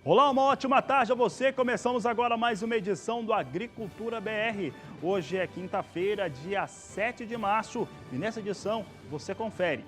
Olá, uma ótima tarde a você. Começamos agora mais uma edição do Agricultura BR. Hoje é quinta-feira, dia 7 de março, e nessa edição você confere.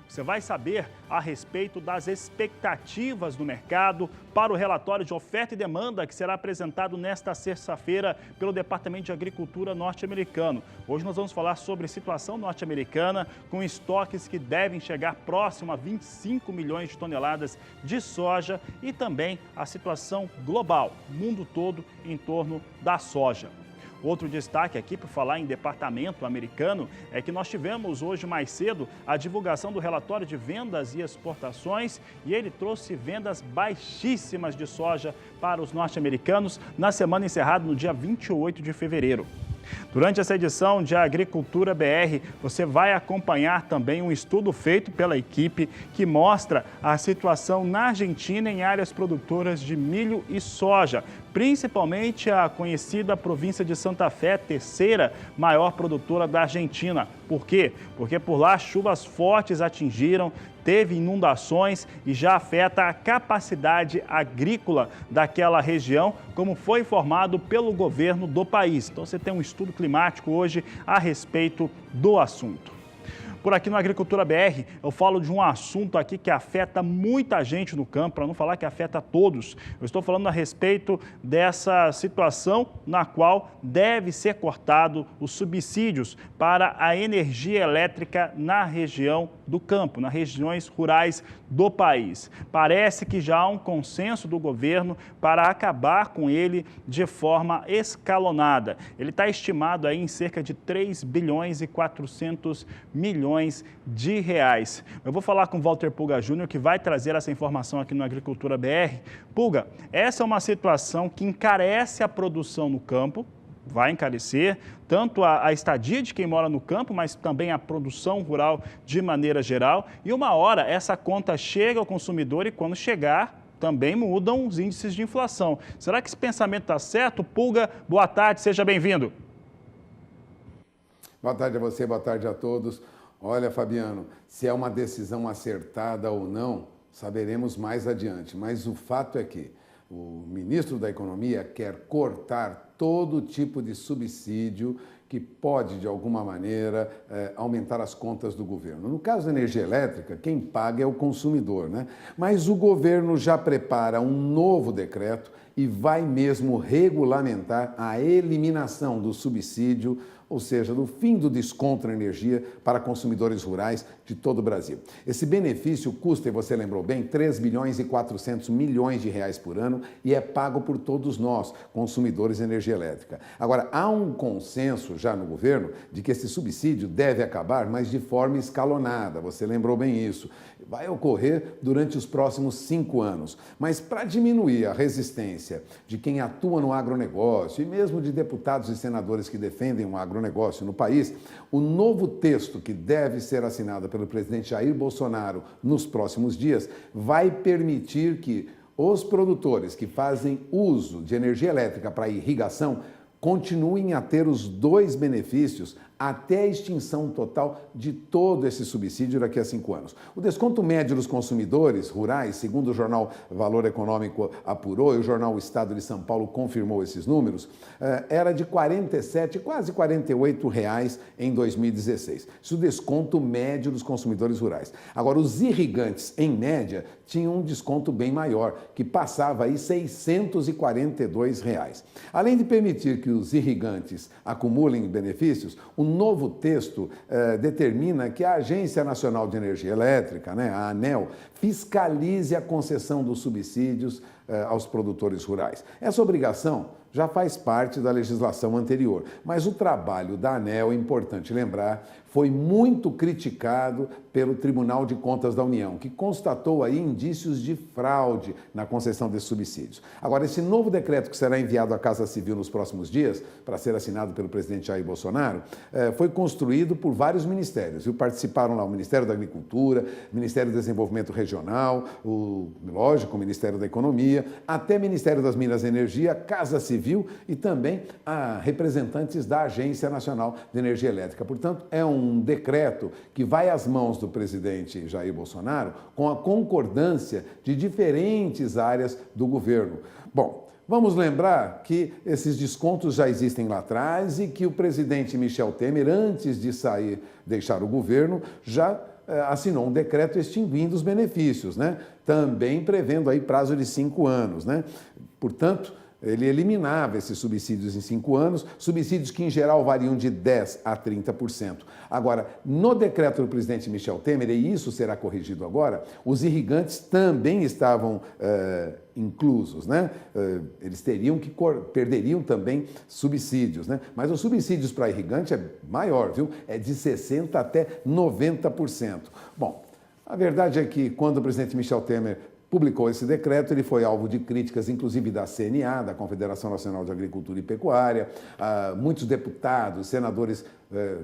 Você vai saber a respeito das expectativas do mercado para o relatório de oferta e demanda que será apresentado nesta sexta-feira pelo Departamento de Agricultura norte-americano. Hoje nós vamos falar sobre situação norte-americana com estoques que devem chegar próximo a 25 milhões de toneladas de soja e também a situação global, mundo todo em torno da soja. Outro destaque aqui, por falar em departamento americano, é que nós tivemos hoje mais cedo a divulgação do relatório de vendas e exportações e ele trouxe vendas baixíssimas de soja para os norte-americanos na semana encerrada no dia 28 de fevereiro. Durante essa edição de Agricultura BR, você vai acompanhar também um estudo feito pela equipe que mostra a situação na Argentina em áreas produtoras de milho e soja, principalmente a conhecida província de Santa Fé, terceira maior produtora da Argentina. Por quê? Porque por lá chuvas fortes atingiram, teve inundações e já afeta a capacidade agrícola daquela região, como foi informado pelo governo do país. Então você tem um estudo climático hoje a respeito do assunto. Por aqui no Agricultura BR, eu falo de um assunto aqui que afeta muita gente no campo, para não falar que afeta todos. Eu estou falando a respeito dessa situação na qual deve ser cortado os subsídios para a energia elétrica na região do campo, nas regiões rurais do país. Parece que já há um consenso do governo para acabar com ele de forma escalonada. Ele está estimado aí em cerca de 3 bilhões e 400 milhões de reais. Eu vou falar com o Walter Pulga Júnior, que vai trazer essa informação aqui no Agricultura BR. Pulga, essa é uma situação que encarece a produção no campo, vai encarecer tanto a estadia de quem mora no campo, mas também a produção rural de maneira geral. E uma hora essa conta chega ao consumidor e quando chegar, também mudam os índices de inflação. Será que esse pensamento está certo? Pulga, boa tarde, seja bem-vindo. Boa tarde a você, boa tarde a todos. Olha, Fabiano, se é uma decisão acertada ou não, saberemos mais adiante. Mas o fato é que o ministro da Economia quer cortar todo tipo de subsídio que pode, de alguma maneira, aumentar as contas do governo. No caso da energia elétrica, quem paga é o consumidor, né? Mas o governo já prepara um novo decreto e vai mesmo regulamentar a eliminação do subsídio, ou seja, do fim do desconto na energia para consumidores rurais de todo o Brasil. Esse benefício custa, e você lembrou bem, 3 bilhões e 400 milhões de reais por ano e é pago por todos nós, consumidores de energia elétrica. Agora, há um consenso já no governo de que esse subsídio deve acabar, mas de forma escalonada, você lembrou bem isso. Vai ocorrer durante os próximos 5 anos. Mas para diminuir a resistência de quem atua no agronegócio e mesmo de deputados e senadores que defendem o agronegócio no país, o novo texto que deve ser assinado pelo presidente Jair Bolsonaro nos próximos dias vai permitir que os produtores que fazem uso de energia elétrica para irrigação continuem a ter os dois benefícios até a extinção total de todo esse subsídio daqui a 5 anos. O desconto médio dos consumidores rurais, segundo o jornal Valor Econômico apurou e o jornal O Estado de São Paulo confirmou esses números, era de R$ 47, quase R$ 48 reais em 2016. Isso é o desconto médio dos consumidores rurais. Agora, os irrigantes, em média, tinham um desconto bem maior, que passava aí R$ 642 reais. Além de permitir que os irrigantes acumulem benefícios, o novo texto determina que a Agência Nacional de Energia Elétrica, né, a ANEEL, fiscalize a concessão dos subsídios aos produtores rurais. Essa obrigação já faz parte da legislação anterior, mas o trabalho da ANEEL, é importante lembrar, foi muito criticado pelo Tribunal de Contas da União, que constatou aí indícios de fraude na concessão desses subsídios. Agora, esse novo decreto que será enviado à Casa Civil nos próximos dias, para ser assinado pelo presidente Jair Bolsonaro, foi construído por vários ministérios. E participaram lá o Ministério da Agricultura, o Ministério do Desenvolvimento Regional, o Ministério da Economia, até o Ministério das Minas e Energia, Casa Civil e também representantes da Agência Nacional de Energia Elétrica. Portanto, é um um decreto que vai às mãos do presidente Jair Bolsonaro com a concordância de diferentes áreas do governo. Bom, vamos lembrar que esses descontos já existem lá atrás e que o presidente Michel Temer, antes de deixar o governo, já assinou um decreto extinguindo os benefícios, né? Também prevendo aí prazo de 5 anos, né? Portanto, ele eliminava esses subsídios em 5 anos, subsídios que em geral variam de 10% a 30%. Agora, no decreto do presidente Michel Temer, e isso será corrigido agora, os irrigantes também estavam inclusos, né? Eles perderiam também subsídios, né? Mas os subsídios para irrigante é maior, viu? É de 60% até 90%. Bom, a verdade é que quando o presidente Michel Temer publicou esse decreto, ele foi alvo de críticas, inclusive da CNA, da Confederação Nacional de Agricultura e Pecuária. Muitos deputados, senadores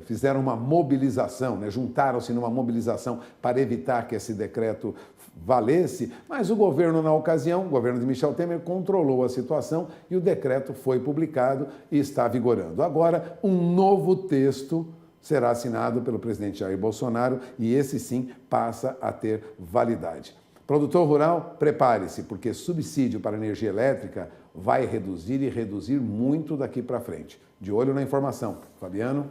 fizeram uma mobilização, né? Juntaram-se numa mobilização para evitar que esse decreto valesse, mas o governo, na ocasião, o governo de Michel Temer, controlou a situação e o decreto foi publicado e está vigorando. Agora, um novo texto será assinado pelo presidente Jair Bolsonaro e esse sim passa a ter validade. Produtor rural, prepare-se, porque subsídio para energia elétrica vai reduzir e reduzir muito daqui para frente. De olho na informação. Fabiano?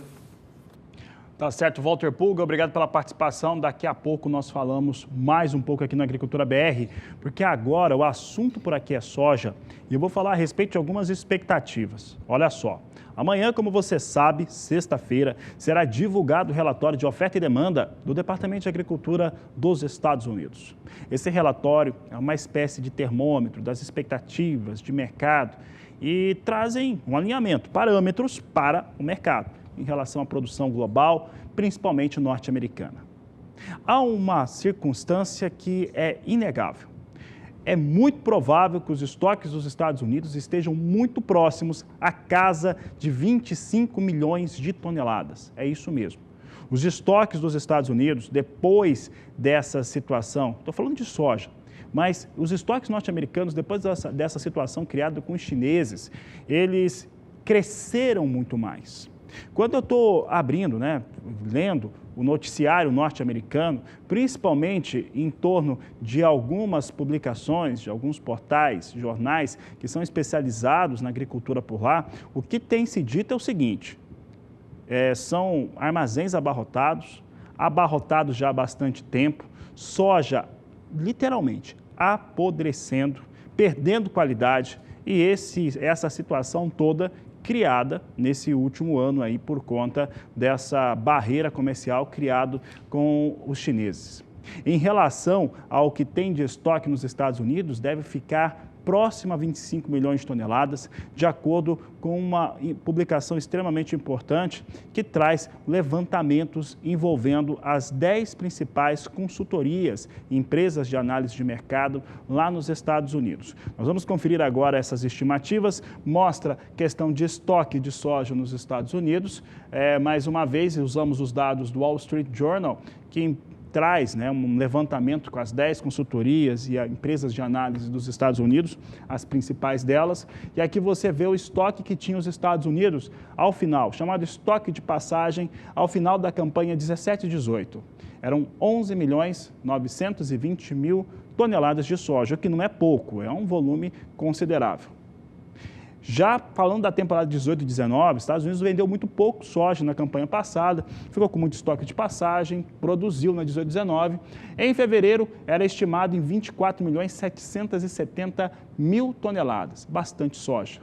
Tá certo, Walter Pulga, obrigado pela participação. Daqui a pouco nós falamos mais um pouco aqui no Agricultura BR, porque agora o assunto por aqui é soja e eu vou falar a respeito de algumas expectativas. Olha só. Amanhã, como você sabe, sexta-feira, será divulgado o relatório de oferta e demanda do Departamento de Agricultura dos Estados Unidos. Esse relatório é uma espécie de termômetro das expectativas de mercado e trazem um alinhamento, parâmetros para o mercado em relação à produção global, principalmente norte-americana. Há uma circunstância que é inegável. É muito provável que os estoques dos Estados Unidos estejam muito próximos à casa de 25 milhões de toneladas. É isso mesmo. Os estoques dos Estados Unidos, depois dessa situação, estou falando de soja, mas os estoques norte-americanos, depois dessa situação criada com os chineses, eles cresceram muito mais. Quando eu estou abrindo, lendo o noticiário norte-americano, principalmente em torno de algumas publicações, de alguns portais, jornais que são especializados na agricultura por lá, o que tem se dito é o seguinte, são armazéns abarrotados já há bastante tempo, soja literalmente apodrecendo, perdendo qualidade e essa situação toda criada nesse último ano aí por conta dessa barreira comercial criada com os chineses. Em relação ao que tem de estoque nos Estados Unidos, deve ficar próximo a 25 milhões de toneladas, de acordo com uma publicação extremamente importante que traz levantamentos envolvendo as 10 principais consultorias, empresas de análise de mercado lá nos Estados Unidos. Nós vamos conferir agora essas estimativas, mostra questão de estoque de soja nos Estados Unidos. Mais uma vez, usamos os dados do Wall Street Journal, que traz um levantamento com as 10 consultorias e empresas de análise dos Estados Unidos, as principais delas. E aqui você vê o estoque que tinha os Estados Unidos ao final, chamado estoque de passagem, ao final da campanha 17-18. Eram 11.920.000 toneladas de soja, o que não é pouco, é um volume considerável. Já falando da temporada 18 e 19, os Estados Unidos vendeu muito pouco soja na campanha passada, ficou com muito estoque de passagem, produziu na 18 e 19. Em fevereiro, era estimado em 24.770.000 toneladas, bastante soja.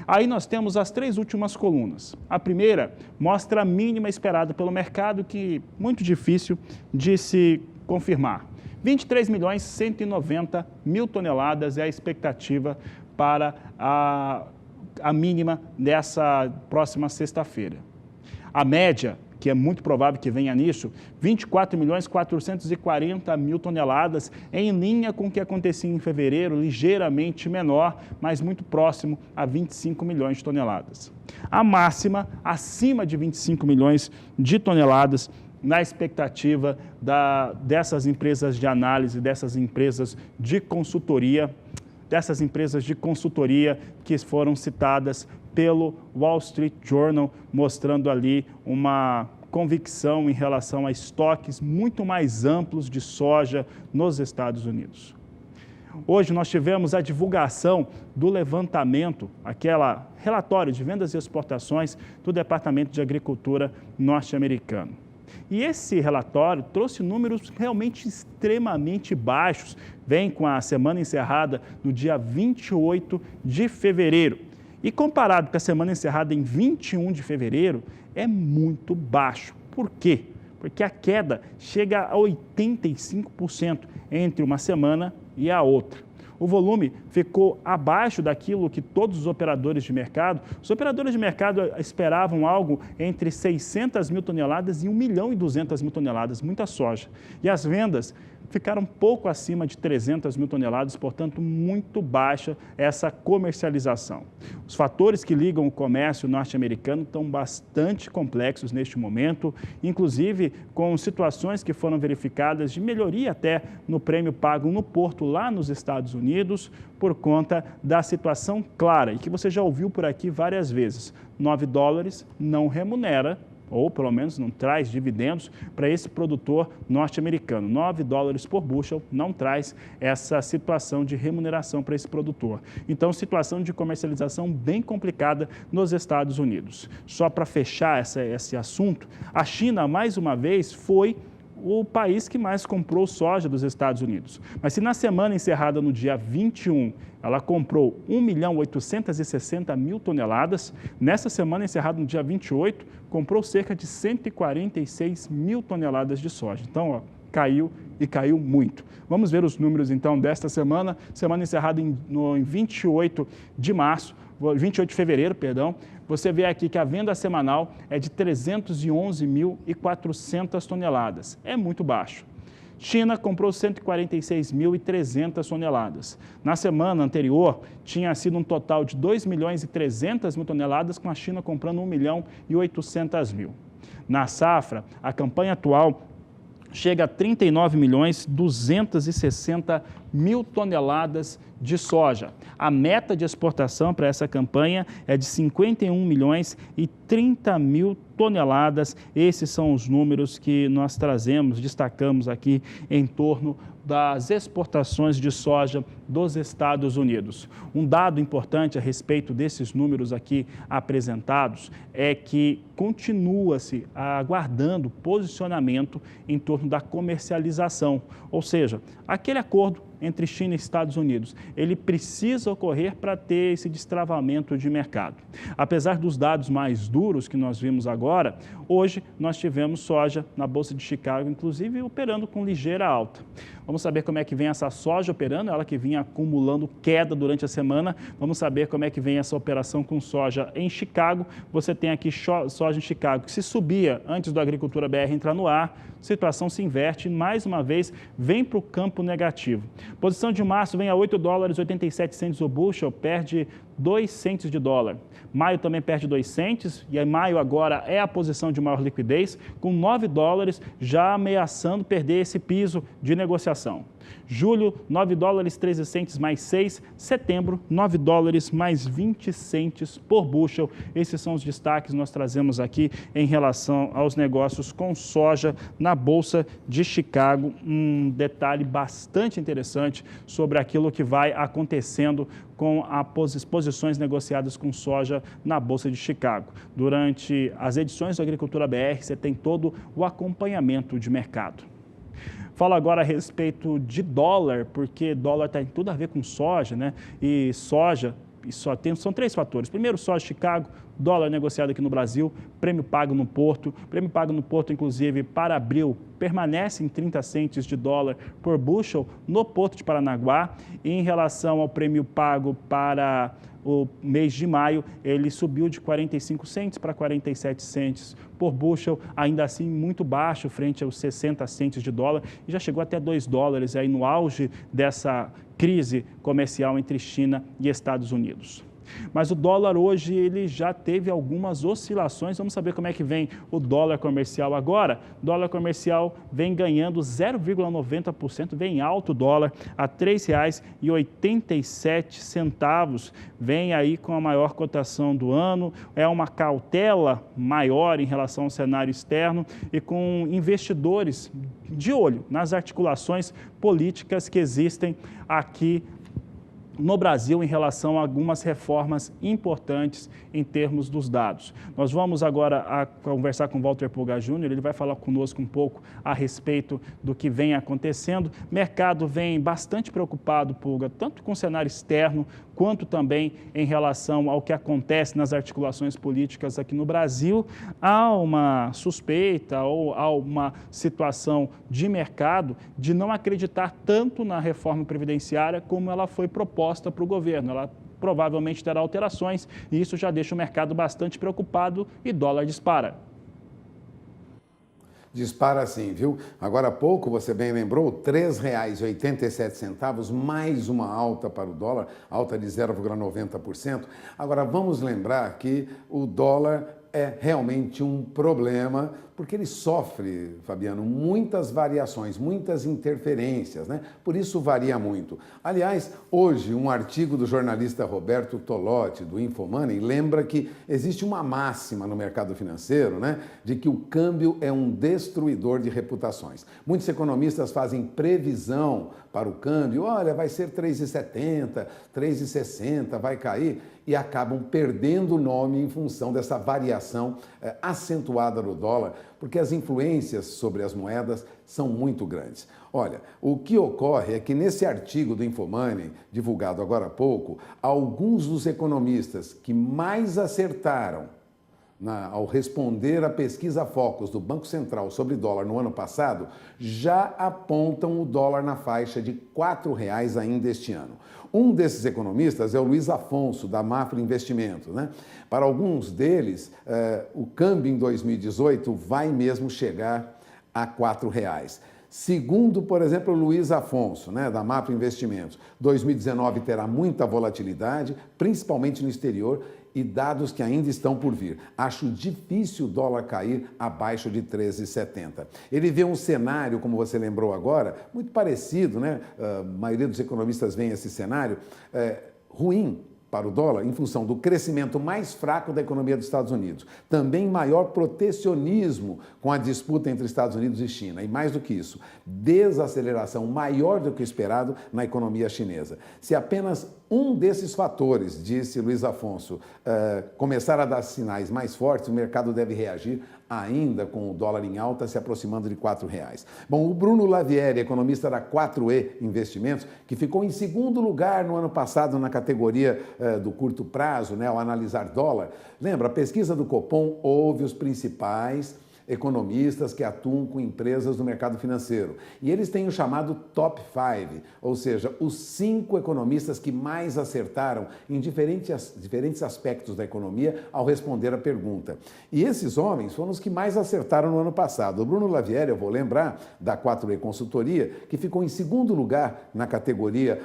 Aí nós temos as 3 últimas colunas. A primeira mostra a mínima esperada pelo mercado, que é muito difícil de se confirmar. 23.190.000 toneladas é a expectativa para a mínima dessa próxima sexta-feira. A média, que é muito provável que venha nisso, 24.440.000 toneladas, em linha com o que acontecia em fevereiro, ligeiramente menor, mas muito próximo a 25 milhões de toneladas. A máxima, acima de 25 milhões de toneladas, na expectativa dessas empresas de análise, dessas empresas de consultoria que foram citadas pelo Wall Street Journal, mostrando ali uma convicção em relação a estoques muito mais amplos de soja nos Estados Unidos. Hoje nós tivemos a divulgação do levantamento, aquele relatório de vendas e exportações do Departamento de Agricultura norte-americano. E esse relatório trouxe números realmente extremamente baixos, vem com a semana encerrada no dia 28 de fevereiro. E comparado com a semana encerrada em 21 de fevereiro, é muito baixo. Por quê? Porque a queda chega a 85% entre uma semana e a outra. O volume ficou abaixo daquilo que todos os operadores de mercado esperavam algo entre 600 mil toneladas e 1 milhão e 200 mil toneladas, muita soja. E as vendas ficaram pouco acima de 300 mil toneladas, portanto, muito baixa essa comercialização. Os fatores que ligam o comércio norte-americano estão bastante complexos neste momento, inclusive com situações que foram verificadas de melhoria até no prêmio pago no porto lá nos Estados Unidos, por conta da situação clara e que você já ouviu por aqui várias vezes. $9 não remunera, ou pelo menos não traz dividendos para esse produtor norte-americano. $9 por bushel não traz essa situação de remuneração para esse produtor. Então, situação de comercialização bem complicada nos Estados Unidos. Só para fechar esse assunto, a China, mais uma vez, foi o país que mais comprou soja dos Estados Unidos. Mas se na semana encerrada no dia 21, ela comprou 1.860.000 toneladas, nessa semana encerrada no dia 28, comprou cerca de 146 mil toneladas de soja. Então, caiu e caiu muito. Vamos ver os números então desta semana, semana encerrada em 28 de fevereiro, você vê aqui que a venda semanal é de 311.400 toneladas. É muito baixo. China comprou 146.300 toneladas. Na semana anterior, tinha sido um total de 2.300.000 toneladas, com a China comprando 1.800.000. Na safra, a campanha atual chega a 39.260.000 toneladas de soja. A meta de exportação para essa campanha é de 51.030.000 toneladas. Esses são os números que nós destacamos aqui em torno das exportações de soja dos Estados Unidos. Um dado importante a respeito desses números aqui apresentados é que continua-se aguardando posicionamento em torno da comercialização, ou seja, aquele acordo entre China e Estados Unidos, ele precisa ocorrer para ter esse destravamento de mercado. Apesar dos dados mais duros que nós vimos agora, hoje nós tivemos soja na Bolsa de Chicago, inclusive operando com ligeira alta. Vamos saber como é que vem essa soja operando, ela que vinha acumulando queda durante a semana. Vamos saber como é que vem essa operação com soja em Chicago. Você tem aqui soja em Chicago, que se subia antes do Agricultura BR entrar no ar, situação se inverte e, mais uma vez, vem para o campo negativo. Posição de março vem a $8,87 o bushel, perde 2 centes de dólar. Maio também perde 2 centes e maio agora é a posição de maior liquidez, com $9 já ameaçando perder esse piso de negociação. Julho, $9,13 mais 6. Setembro, $9 mais 20 centes por bushel. Esses são os destaques que nós trazemos aqui em relação aos negócios com soja na Bolsa de Chicago. Um detalhe bastante interessante sobre aquilo que vai acontecendo com as posições negociadas com soja na Bolsa de Chicago. Durante as edições do Agricultura BR, você tem todo o acompanhamento de mercado. Falo agora a respeito de dólar, porque dólar tem tudo a ver com soja, né? E soja, são 3 fatores. Primeiro, soja Chicago, dólar negociado aqui no Brasil, prêmio pago no porto. Prêmio pago no porto, inclusive, para abril, permanece em 30 centes de dólar por bushel no porto de Paranaguá. E em relação ao prêmio pago para o mês de maio, ele subiu de 45 centes para 47 centes por bushel, ainda assim muito baixo frente aos 60 centes de dólar, e já chegou até $2 aí no auge dessa crise comercial entre China e Estados Unidos. Mas o dólar hoje ele já teve algumas oscilações. Vamos saber como é que vem o dólar comercial agora. O dólar comercial vem ganhando 0,90%, vem alto o dólar a R$ 3,87. Vem aí com a maior cotação do ano. É uma cautela maior em relação ao cenário externo e com investidores de olho nas articulações políticas que existem aqui no Brasil em relação a algumas reformas importantes em termos dos dados. Nós vamos agora conversar com o Walter Pulga Júnior, ele vai falar conosco um pouco a respeito do que vem acontecendo. O mercado vem bastante preocupado, Pulga, tanto com o cenário externo, quanto também em relação ao que acontece nas articulações políticas aqui no Brasil. Há uma suspeita ou há uma situação de mercado de não acreditar tanto na reforma previdenciária como ela foi proposta para o governo. Ela provavelmente terá alterações e isso já deixa o mercado bastante preocupado e dólar dispara. Dispara sim, viu? Agora há pouco, você bem lembrou, R$ 3,87, mais uma alta para o dólar, alta de 0,90%. Agora vamos lembrar que o dólar é realmente um problema, porque ele sofre, Fabiano, muitas variações, muitas interferências, né? Por isso varia muito. Aliás, hoje um artigo do jornalista Roberto Tolotti, do Infomoney, lembra que existe uma máxima no mercado financeiro, né? De que o câmbio é um destruidor de reputações. Muitos economistas fazem previsão para o câmbio, olha, vai ser 3,70, 3,60, vai cair, e acabam perdendo o nome em função dessa variação acentuada no dólar, porque as influências sobre as moedas são muito grandes. Olha, o que ocorre é que nesse artigo do Infomoney, divulgado agora há pouco, alguns dos economistas que mais acertaram ao responder à pesquisa Focus do Banco Central sobre dólar no ano passado, já apontam o dólar na faixa de R$ 4,00 ainda este ano. Um desses economistas é o Luiz Afonso, da Mafra Investimentos, né? Para alguns deles, o câmbio em 2018 vai mesmo chegar a R$ 4,00. Segundo, por exemplo, o Luiz Afonso, né, da Mafra Investimentos, 2019 terá muita volatilidade, principalmente no exterior, e dados que ainda estão por vir. Acho difícil o dólar cair abaixo de 13,70. Ele vê um cenário, como você lembrou agora, muito parecido, né? A maioria dos economistas vê esse cenário ruim para o dólar em função do crescimento mais fraco da economia dos Estados Unidos. Também maior protecionismo com a disputa entre Estados Unidos e China. E mais do que isso, desaceleração maior do que o esperado na economia chinesa. Se apenas um desses fatores, disse Luiz Afonso, começar a dar sinais mais fortes, o mercado deve reagir ainda com o dólar em alta, se aproximando de R$ 4,00. Bom, o Bruno Lavieri, economista da 4E Investimentos, que ficou em segundo lugar no ano passado na categoria do curto prazo, né, ao analisar dólar, lembra, a pesquisa do Copom ouve os principais economistas que atuam com empresas do mercado financeiro. E eles têm o chamado Top 5, ou seja, os 5 economistas que mais acertaram em diferentes aspectos da economia ao responder a pergunta. E esses homens foram os que mais acertaram no ano passado. O Bruno Lavieri, eu vou lembrar, da 4E Consultoria, que ficou em segundo lugar na categoria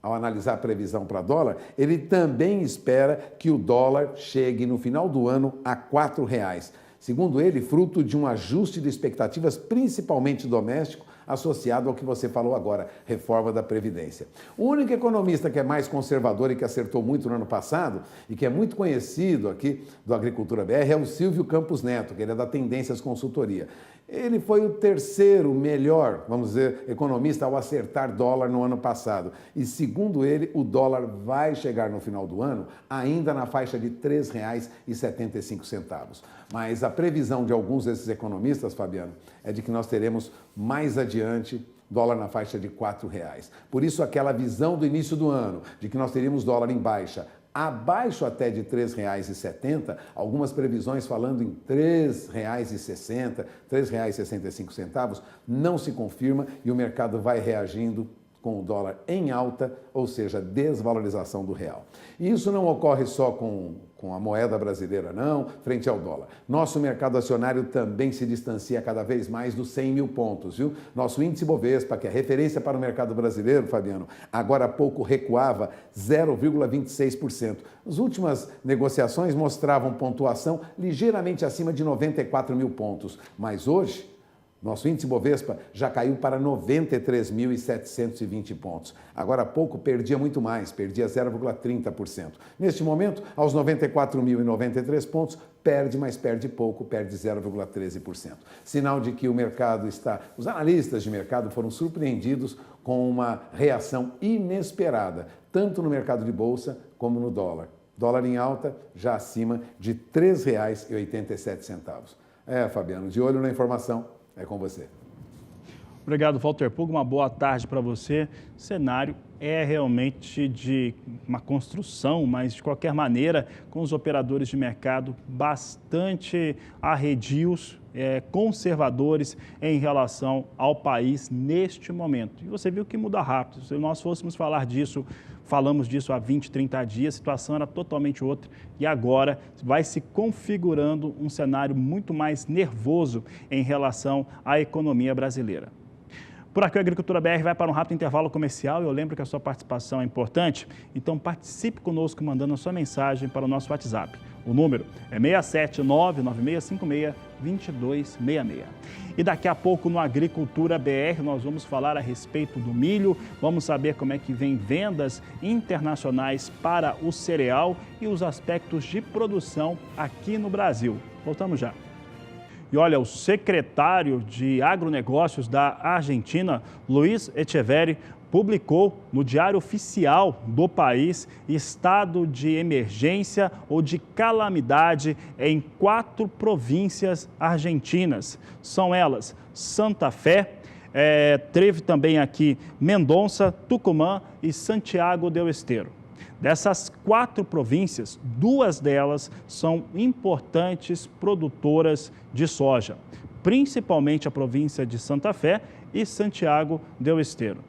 ao analisar a previsão para dólar, ele também espera que o dólar chegue no final do ano a R$ 4,00. Segundo ele, fruto de um ajuste de expectativas, principalmente doméstico, associado ao que você falou agora, reforma da Previdência. O único economista que é mais conservador e que acertou muito no ano passado e que é muito conhecido aqui do Agricultura BR é o Silvio Campos Neto, que ele é da Tendências Consultoria. Ele foi o terceiro melhor, vamos dizer, economista ao acertar dólar no ano passado. E, segundo ele, o dólar vai chegar no final do ano ainda na faixa de R$ 3,75. Mas a previsão de alguns desses economistas, Fabiano, é de que nós teremos mais adiante dólar na faixa de R$ 4,00. Por isso, aquela visão do início do ano, de que nós teríamos dólar em baixa, abaixo até de R$ 3,70, algumas previsões falando em R$ 3,60, R$ 3,65, não se confirma e o mercado vai reagindo com o dólar em alta, ou seja, desvalorização do real. E isso não ocorre só com com a moeda brasileira não, frente ao dólar. Nosso mercado acionário também se distancia cada vez mais dos 100 mil pontos, viu? Nosso índice Bovespa, que é referência para o mercado brasileiro, Fabiano, agora há pouco recuava 0,26%. As últimas negociações mostravam pontuação ligeiramente acima de 94 mil pontos, mas hoje nosso índice Bovespa já caiu para 93.720 pontos. Agora há pouco perdia muito mais, perdia 0,30%. Neste momento, aos 94.093 pontos, perde, mas perde pouco, perde 0,13%. Sinal de que o mercado os analistas de mercado foram surpreendidos com uma reação inesperada, tanto no mercado de bolsa como no dólar. Dólar em alta, já acima de R$ 3,87. Fabiano, de olho na informação. É com você. Obrigado, Walter Puga. Uma boa tarde para você. O cenário é realmente de uma construção, mas de qualquer maneira, com os operadores de mercado bastante arredios, conservadores em relação ao país neste momento. E você viu que muda rápido. Se nós fôssemos falamos disso há 20, 30 dias, a situação era totalmente outra e agora vai se configurando um cenário muito mais nervoso em relação à economia brasileira. Por aqui, a Agricultura BR vai para um rápido intervalo comercial e eu lembro que a sua participação é importante, então participe conosco mandando a sua mensagem para o nosso WhatsApp. O número é 67996562266. E daqui a pouco no Agricultura BR nós vamos falar a respeito do milho, vamos saber como é que vem vendas internacionais para o cereal e os aspectos de produção aqui no Brasil. Voltamos já. E olha, o secretário de Agronegócios da Argentina, Luiz Echeverri, publicou no Diário Oficial do país estado de emergência ou de calamidade em 4 províncias argentinas. São elas Santa Fé, teve também aqui Mendonça, Tucumã e Santiago del Estero. Dessas 4 províncias, 2 delas são importantes produtoras de soja, principalmente a província de Santa Fé e Santiago del Estero.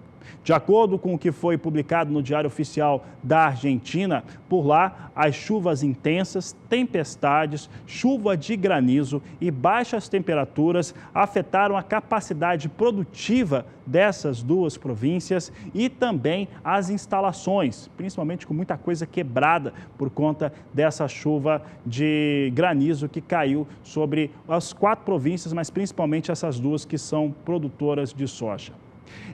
De acordo com o que foi publicado no Diário Oficial da Argentina, por lá, as chuvas intensas, tempestades, chuva de granizo e baixas temperaturas afetaram a capacidade produtiva dessas 2 províncias e também as instalações, principalmente com muita coisa quebrada por conta dessa chuva de granizo que caiu sobre as 4 províncias, mas principalmente essas 2 que são produtoras de soja.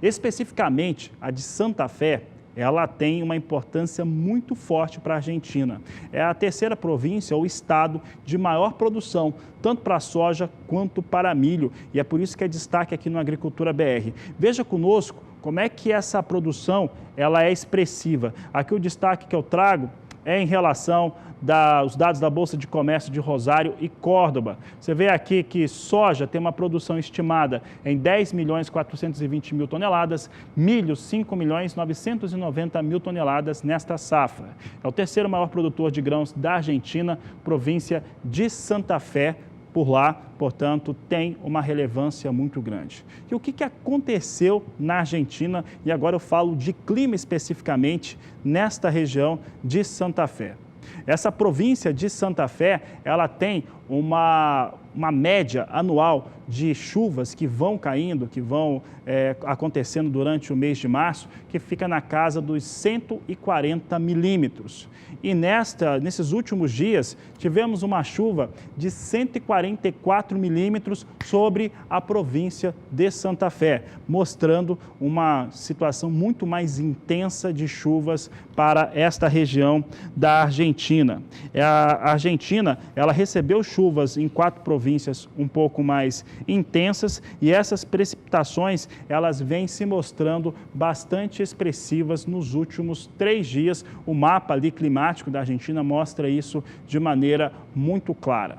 Especificamente, a de Santa Fé, ela tem uma importância muito forte para a Argentina. É a 3ª província ou estado de maior produção, tanto para soja quanto para milho. E é por isso que é destaque aqui no Agricultura BR. Veja conosco como é que essa produção ela é expressiva. Aqui o destaque que eu trago é em relação aos dados da Bolsa de Comércio de Rosário e Córdoba. Você vê aqui que soja tem uma produção estimada em 10.420.000 toneladas, milho 5.990.000 toneladas nesta safra. É o 3º maior produtor de grãos da Argentina, província de Santa Fé. Por lá, portanto, tem uma relevância muito grande. E o que aconteceu na Argentina? E agora eu falo de clima especificamente nesta região de Santa Fé. Essa província de Santa Fé, ela tem uma média anual de chuvas que vão caindo, que vão acontecendo durante o mês de março, que fica na casa dos 140 milímetros. E nesses últimos dias, tivemos uma chuva de 144 milímetros sobre a província de Santa Fé, mostrando uma situação muito mais intensa de chuvas para esta região da Argentina. A Argentina, ela recebeu chuvas em 4 províncias um pouco mais intensas e essas precipitações, elas vêm se mostrando bastante expressivas nos últimos 3 dias. O mapa ali climático da Argentina mostra isso de maneira muito clara.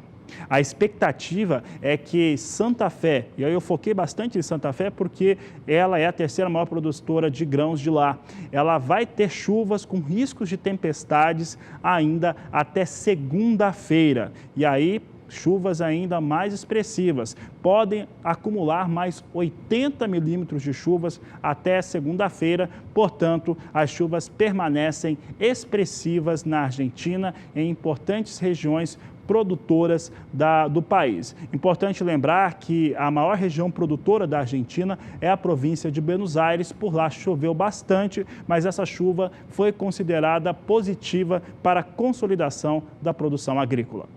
A expectativa é que Santa Fé, e aí eu foquei bastante em Santa Fé porque ela é a 3ª maior produtora de grãos de lá. Ela vai ter chuvas com riscos de tempestades ainda até segunda-feira. E aí chuvas ainda mais expressivas. Podem acumular mais 80 milímetros de chuvas até segunda-feira. Portanto, as chuvas permanecem expressivas na Argentina em importantes regiões produtoras do país. Importante lembrar que a maior região produtora da Argentina é a província de Buenos Aires. Por lá choveu bastante, mas essa chuva foi considerada positiva para a consolidação da produção agrícola.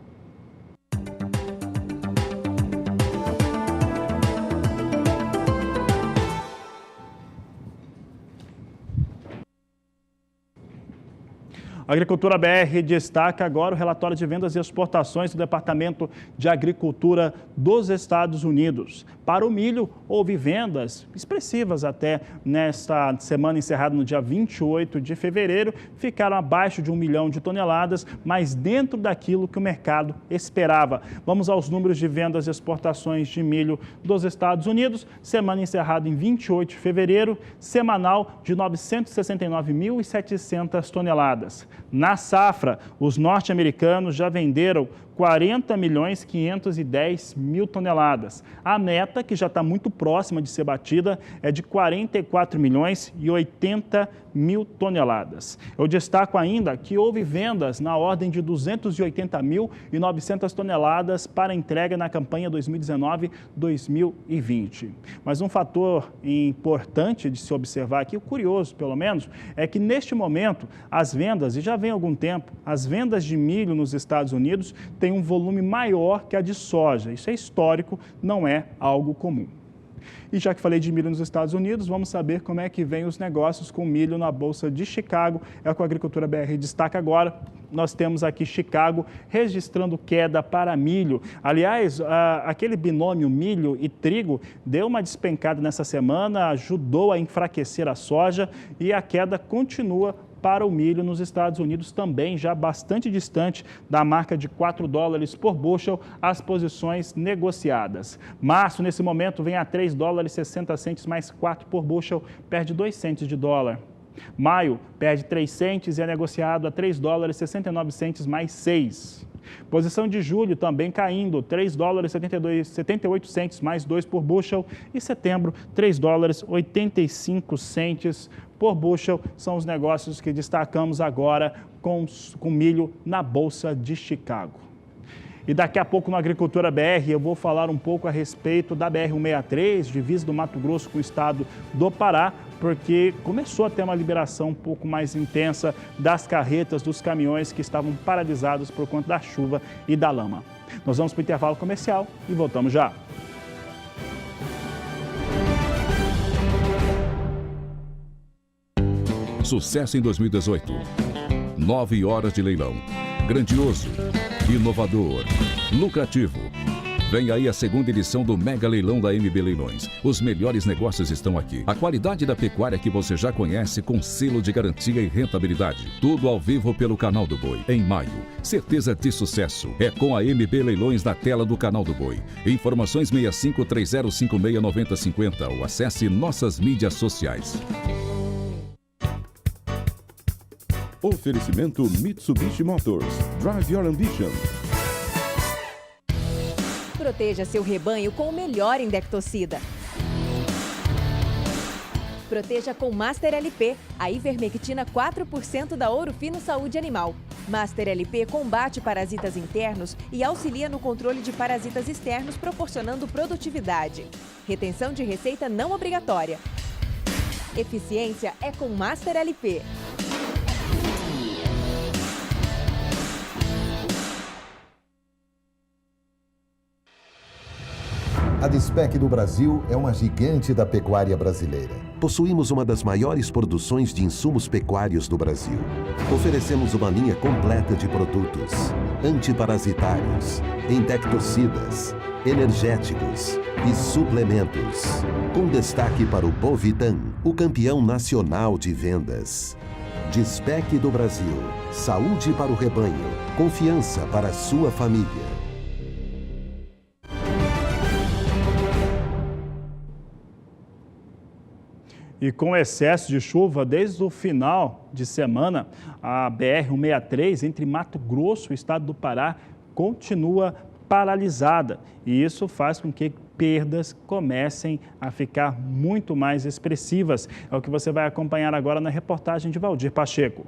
A Agricultura BR destaca agora o relatório de vendas e exportações do Departamento de Agricultura dos Estados Unidos. Para o milho, houve vendas expressivas até nesta semana encerrada no dia 28 de fevereiro. Ficaram abaixo de 1 milhão de toneladas, mas dentro daquilo que o mercado esperava. Vamos aos números de vendas e exportações de milho dos Estados Unidos. Semana encerrada em 28 de fevereiro, semanal de 969.700 toneladas. Na safra, os norte-americanos já venderam 40.510.000 toneladas. A meta, que já está muito próxima de ser batida, é de 44.080.000 toneladas. Eu destaco ainda que houve vendas na ordem de 280.900 toneladas para entrega na campanha 2019-2020. Mas um fator importante de se observar aqui, curioso pelo menos, é que neste momento as vendas, e já vem há algum tempo, as vendas de milho nos Estados Unidos têm um volume maior que a de soja. Isso é histórico, não é algo comum. E já que falei de milho nos Estados Unidos, vamos saber como é que vem os negócios com milho na Bolsa de Chicago. É o que a Agricultura BR destaca agora. Nós temos aqui Chicago registrando queda para milho. Aliás, aquele binômio milho e trigo deu uma despencada nessa semana, ajudou a enfraquecer a soja e a queda continua para o milho nos Estados Unidos também, já bastante distante da marca de $4 por bushel, as posições negociadas. Março, nesse momento, vem a $3,60 mais 4 por bushel, perde 2 centes de dólar. Maio, perde 3 centes e é negociado a $3,69 mais 6. Posição de julho também caindo, $3,78 mais 2 por bushel. E setembro, $3,85 por bushel. São os negócios que destacamos agora com milho na Bolsa de Chicago. E daqui a pouco no Agricultura BR eu vou falar um pouco a respeito da BR-163, divisa do Mato Grosso com o estado do Pará, porque começou a ter uma liberação um pouco mais intensa das carretas, dos caminhões que estavam paralisados por conta da chuva e da lama. Nós vamos para o intervalo comercial e voltamos já. Sucesso em 2018. 9 horas de leilão. Grandioso, inovador, lucrativo. Vem aí a segunda edição do Mega Leilão da MB Leilões. Os melhores negócios estão aqui. A qualidade da pecuária que você já conhece com selo de garantia e rentabilidade. Tudo ao vivo pelo Canal do Boi. Em maio, certeza de sucesso. É com a MB Leilões na tela do Canal do Boi. Informações 6530569050 ou acesse nossas mídias sociais. Oferecimento Mitsubishi Motors. Drive Your Ambition. Proteja seu rebanho com o melhor indectocida. Proteja com Master LP, a ivermectina 4% da Ouro Fino Saúde Animal. Master LP combate parasitas internos e auxilia no controle de parasitas externos, proporcionando produtividade. Retenção de receita não obrigatória. Eficiência é com Master LP. A Dispec do Brasil é uma gigante da pecuária brasileira. Possuímos uma das maiores produções de insumos pecuários do Brasil. Oferecemos uma linha completa de produtos antiparasitários, insecticidas, energéticos e suplementos. Com destaque para o Bovitan, o campeão nacional de vendas. Dispec do Brasil. Saúde para o rebanho. Confiança para a sua família. E com excesso de chuva, desde o final de semana, a BR-163, entre Mato Grosso e o estado do Pará, continua paralisada. E isso faz com que perdas comecem a ficar muito mais expressivas. É o que você vai acompanhar agora na reportagem de Valdir Pacheco.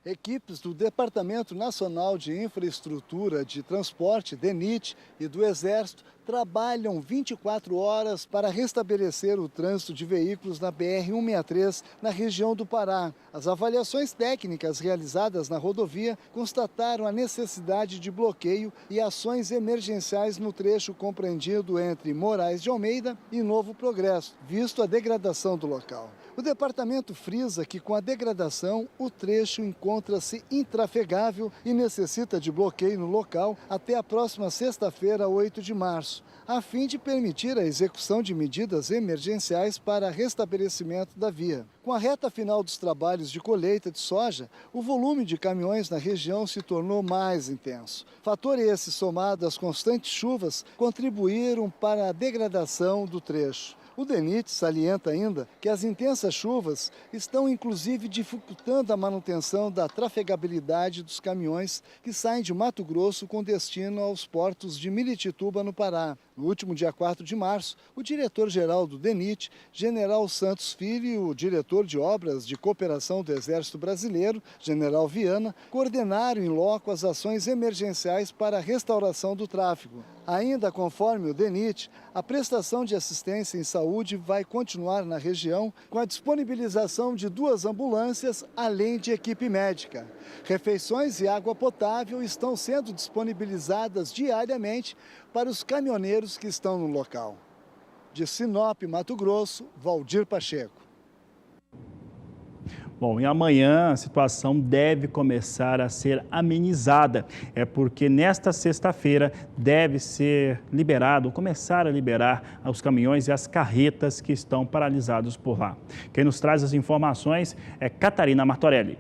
Equipes do Departamento Nacional de Infraestrutura de Transporte, DENIT, e do Exército trabalham 24 horas para restabelecer o trânsito de veículos na BR-163, na região do Pará. As avaliações técnicas realizadas na rodovia constataram a necessidade de bloqueio e ações emergenciais no trecho compreendido entre Moraes de Almeida e Novo Progresso, visto a degradação do local. O departamento frisa que, com a degradação, o trecho encontra-se intrafegável e necessita de bloqueio no local até a próxima sexta-feira, 8 de março, a fim de permitir a execução de medidas emergenciais para restabelecimento da via. Com a reta final dos trabalhos de colheita de soja, o volume de caminhões na região se tornou mais intenso. Fator esse, somado às constantes chuvas, contribuíram para a degradação do trecho. O DENIT salienta ainda que as intensas chuvas estão inclusive dificultando a manutenção da trafegabilidade dos caminhões que saem de Mato Grosso com destino aos portos de Miritituba, no Pará. No último dia 4 de março, o diretor-geral do DENIT, General Santos Filho, e o diretor de obras de cooperação do Exército Brasileiro, General Viana, coordenaram em loco as ações emergenciais para a restauração do tráfego. Ainda conforme o DENIT, a prestação de assistência em saúde vai continuar na região com a disponibilização de 2 ambulâncias, além de equipe médica. Refeições e água potável estão sendo disponibilizadas diariamente para os caminhoneiros que estão no local. De Sinop, Mato Grosso, Valdir Pacheco. Bom, e amanhã a situação deve começar a ser amenizada. É porque nesta sexta-feira deve ser liberado, começar a liberar os caminhões e as carretas que estão paralisados por lá. Quem nos traz as informações é Catarina Martorelli.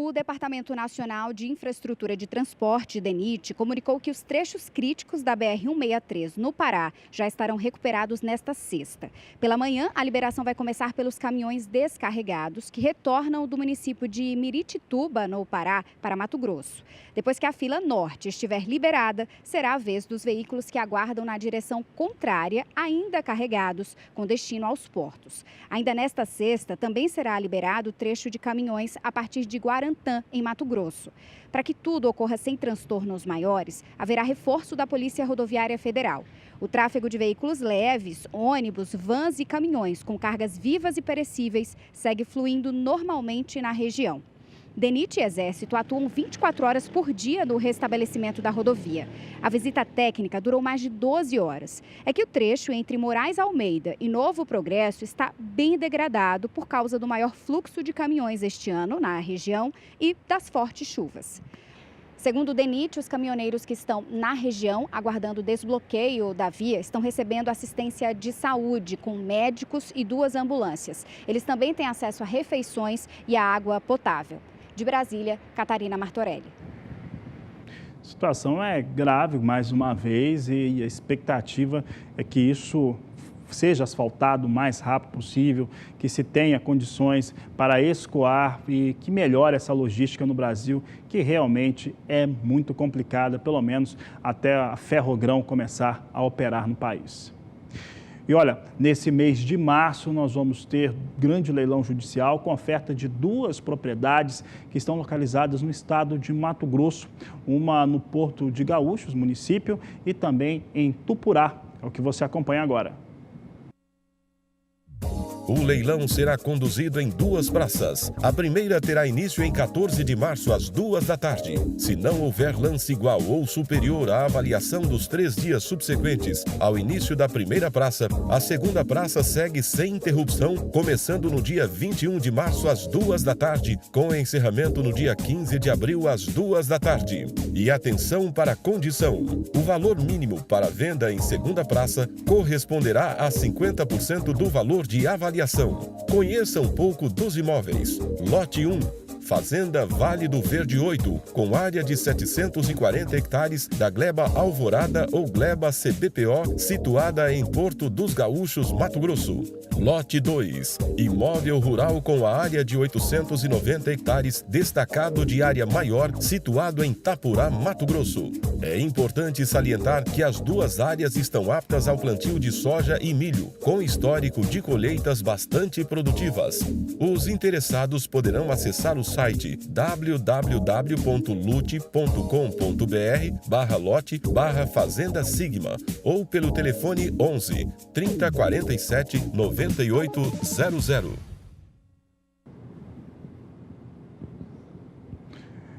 O Departamento Nacional de Infraestrutura de Transporte, DENIT, comunicou que os trechos críticos da BR-163 no Pará já estarão recuperados nesta sexta. Pela manhã, a liberação vai começar pelos caminhões descarregados que retornam do município de Miritituba, no Pará, para Mato Grosso. Depois que a fila norte estiver liberada, será a vez dos veículos que aguardam na direção contrária, ainda carregados, com destino aos portos. Ainda nesta sexta, também será liberado o trecho de caminhões a partir de Guarantã, em Mato Grosso. Para que tudo ocorra sem transtornos maiores, haverá reforço da Polícia Rodoviária Federal. O tráfego de veículos leves, ônibus, vans e caminhões com cargas vivas e perecíveis segue fluindo normalmente na região. DENIT e Exército atuam 24 horas por dia no restabelecimento da rodovia. A visita técnica durou mais de 12 horas. É que o trecho entre Moraes Almeida e Novo Progresso está bem degradado por causa do maior fluxo de caminhões este ano na região e das fortes chuvas. Segundo o DENIT, os caminhoneiros que estão na região aguardando o desbloqueio da via estão recebendo assistência de saúde com médicos e 2 ambulâncias. Eles também têm acesso a refeições e a água potável. De Brasília, Catarina Martorelli. A situação é grave mais uma vez e a expectativa é que isso seja asfaltado o mais rápido possível, que se tenha condições para escoar e que melhore essa logística no Brasil, que realmente é muito complicada, pelo menos até a Ferrogrão começar a operar no país. E olha, nesse mês de março nós vamos ter grande leilão judicial com oferta de 2 propriedades que estão localizadas no estado de Mato Grosso, uma no Porto de Gaúchos, município, e também em Tupurá. É o que você acompanha agora. O leilão será conduzido em 2 praças. A primeira terá início em 14 de março, às 2 da tarde. Se não houver lance igual ou superior à avaliação dos 3 dias subsequentes ao início da primeira praça, a segunda praça segue sem interrupção, começando no dia 21 de março, às 2 da tarde, com encerramento no dia 15 de abril, às 2 da tarde. E atenção para a condição: o valor mínimo para venda em segunda praça corresponderá a 50% do valor de avaliação. Conheça um pouco dos imóveis. Lote 1, Fazenda Vale do Verde 8, com área de 740 hectares da gleba Alvorada ou gleba CBPO, situada em Porto dos Gaúchos, Mato Grosso. Lote 2, imóvel rural com a área de 890 hectares, destacado de área maior, situado em Tapurá, Mato Grosso. É importante salientar que as duas áreas estão aptas ao plantio de soja e milho, com histórico de colheitas bastante produtivas. Os interessados poderão acessar o site www.lute.com.br/lote/Fazenda Sigma ou pelo telefone 11 3047 9800.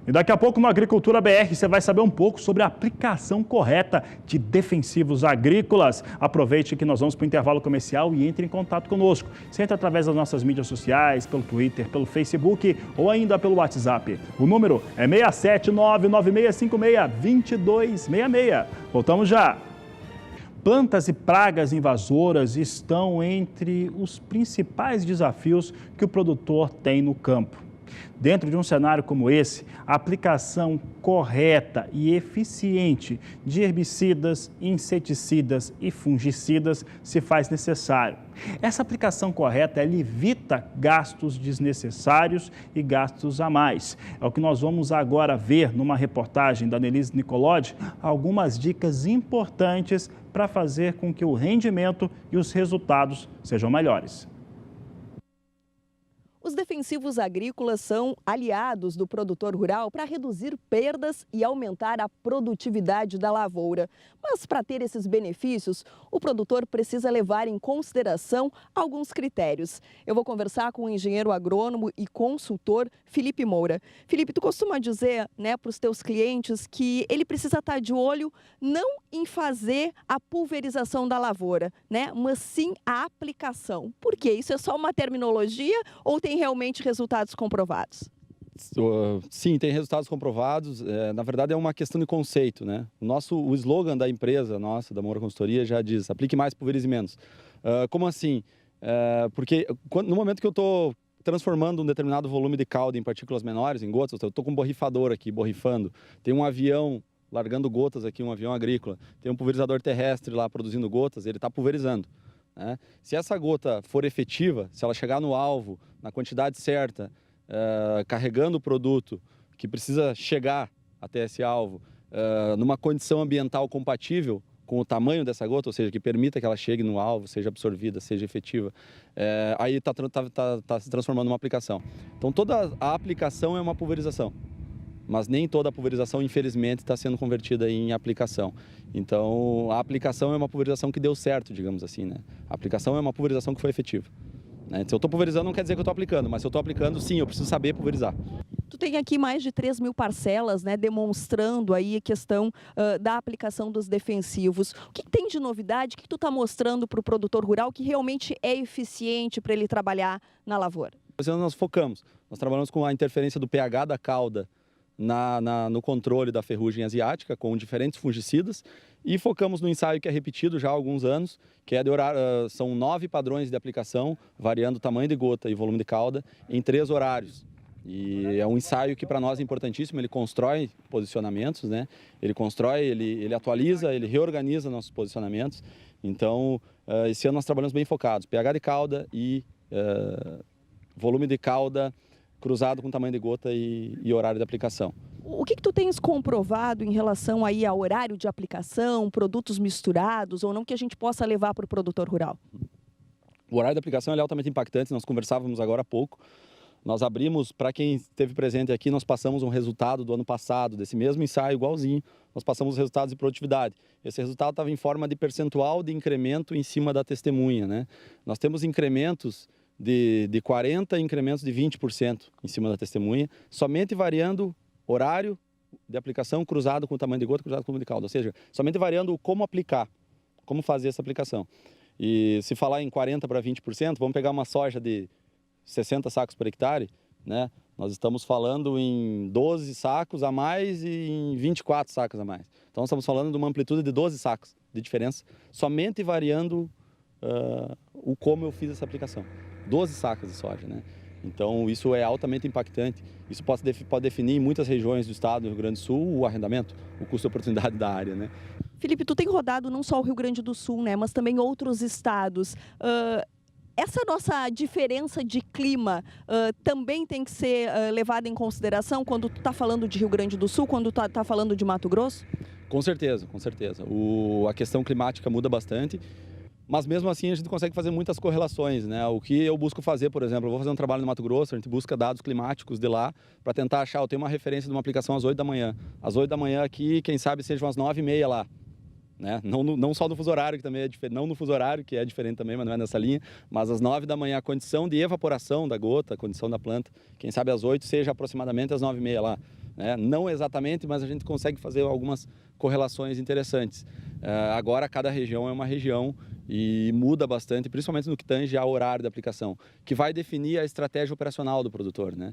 E daqui a pouco no Agricultura BR você vai saber um pouco sobre a aplicação correta de defensivos agrícolas. Aproveite que nós vamos para o intervalo comercial e entre em contato conosco. Você entra através das nossas mídias sociais, pelo Twitter, pelo Facebook ou ainda pelo WhatsApp. O número é 67996562266. Voltamos já. Plantas e pragas invasoras estão entre os principais desafios que o produtor tem no campo. Dentro de um cenário como esse, a aplicação correta e eficiente de herbicidas, inseticidas e fungicidas se faz necessário. Essa aplicação correta evita gastos desnecessários e gastos a mais. É o que nós vamos agora ver numa reportagem da Nelise Nicolodi, algumas dicas importantes para fazer com que o rendimento e os resultados sejam melhores. Os defensivos agrícolas são aliados do produtor rural para reduzir perdas e aumentar a produtividade da lavoura. Mas para ter esses benefícios, o produtor precisa levar em consideração alguns critérios. Eu vou conversar com o engenheiro agrônomo e consultor Felipe Moura. Felipe, tu costuma dizer, para os teus clientes que ele precisa estar de olho não em fazer a pulverização da lavoura, mas sim a aplicação. Por quê? Isso é só uma terminologia ou tem realmente resultados comprovados? Sim, tem resultados comprovados. Na verdade, é uma questão de conceito, O slogan da empresa nossa, da Moura Consultoria, já diz: aplique mais, pulverize menos. Como assim? Porque no momento que eu estou transformando um determinado volume de calda em partículas menores, em gotas, eu estou com um borrifador aqui, borrifando. Tem um avião largando gotas aqui, um avião agrícola. Tem um pulverizador terrestre lá produzindo gotas, ele está pulverizando. Se essa gota for efetiva, se ela chegar no alvo, na quantidade certa, carregando o produto que precisa chegar até esse alvo, numa condição ambiental compatível com o tamanho dessa gota, ou seja, que permita que ela chegue no alvo, seja absorvida, seja efetiva, aí está se transformando numa aplicação. Então, toda a aplicação é uma pulverização. Mas nem toda a pulverização, infelizmente, está sendo convertida em aplicação. Então, a aplicação é uma pulverização que deu certo, digamos assim, A aplicação é uma pulverização que foi efetiva. Se eu estou pulverizando, não quer dizer que eu estou aplicando, mas se eu estou aplicando, sim, eu preciso saber pulverizar. Tu tem aqui mais de 3.000 parcelas, demonstrando aí a questão da aplicação dos defensivos. O que tem de novidade? O que tu está mostrando para o produtor rural que realmente é eficiente para ele trabalhar na lavoura? Nós focamos, nós trabalhamos com a interferência do pH da cauda no controle da ferrugem asiática, com diferentes fungicidas, e focamos no ensaio que é repetido já há alguns anos, que é são 9 padrões de aplicação, variando o tamanho de gota e volume de cauda, em 3 horários. E é um ensaio que para nós é importantíssimo, ele constrói posicionamentos, Ele constrói, ele atualiza, ele reorganiza nossos posicionamentos. Então, esse ano nós trabalhamos bem focados, pH de cauda e volume de cauda, cruzado com tamanho de gota e horário de aplicação. O que tu tens comprovado em relação aí ao horário de aplicação, produtos misturados ou não, que a gente possa levar para o produtor rural? O horário de aplicação é altamente impactante, nós conversávamos agora há pouco. Nós abrimos, para quem esteve presente aqui, nós passamos um resultado do ano passado, desse mesmo ensaio igualzinho, nós passamos os resultados de produtividade. Esse resultado estava em forma de percentual de incremento em cima da testemunha, Nós temos incrementos de 40% e incrementos de 20% em cima da testemunha, somente variando horário de aplicação cruzado com o tamanho de gota, cruzado com o tamanho de calda, ou seja, somente variando como aplicar, como fazer essa aplicação. E se falar em 40% para 20%, vamos pegar uma soja de 60 sacos por hectare, Nós estamos falando em 12 sacos a mais e em 24 sacos a mais. Então, nós estamos falando de uma amplitude de 12 sacos de diferença, somente variando o como eu fiz essa aplicação. 12 sacas de soja, Então, isso é altamente impactante. Isso pode definir em muitas regiões do estado do Rio Grande do Sul o arrendamento, o custo de oportunidade da área, né? Felipe, tu tem rodado não só o Rio Grande do Sul, né, mas também outros estados. Essa nossa diferença de clima também tem que ser levada em consideração quando tu está falando de Rio Grande do Sul, quando tu está falando de Mato Grosso? Com certeza, com certeza. A questão climática muda bastante, mas mesmo assim a gente consegue fazer muitas correlações, né? O que eu busco fazer, por exemplo, eu vou fazer um trabalho no Mato Grosso, a gente busca dados climáticos de lá para tentar achar, eu tenho uma referência de uma aplicação às 8 da manhã. Às 8 da manhã aqui, quem sabe sejam às 9h30 lá. Né? Não só no fuso horário, que também é diferente, não no fuso horário, que é diferente também, mas não é nessa linha, mas às 9 da manhã a condição de evaporação da gota, a condição da planta, quem sabe às 8 seja aproximadamente às 9h30 lá. Né? Não exatamente, mas a gente consegue fazer algumas correlações interessantes. Agora cada região é uma região e muda bastante, principalmente no que tange ao horário da aplicação, que vai definir a estratégia operacional do produtor. Né?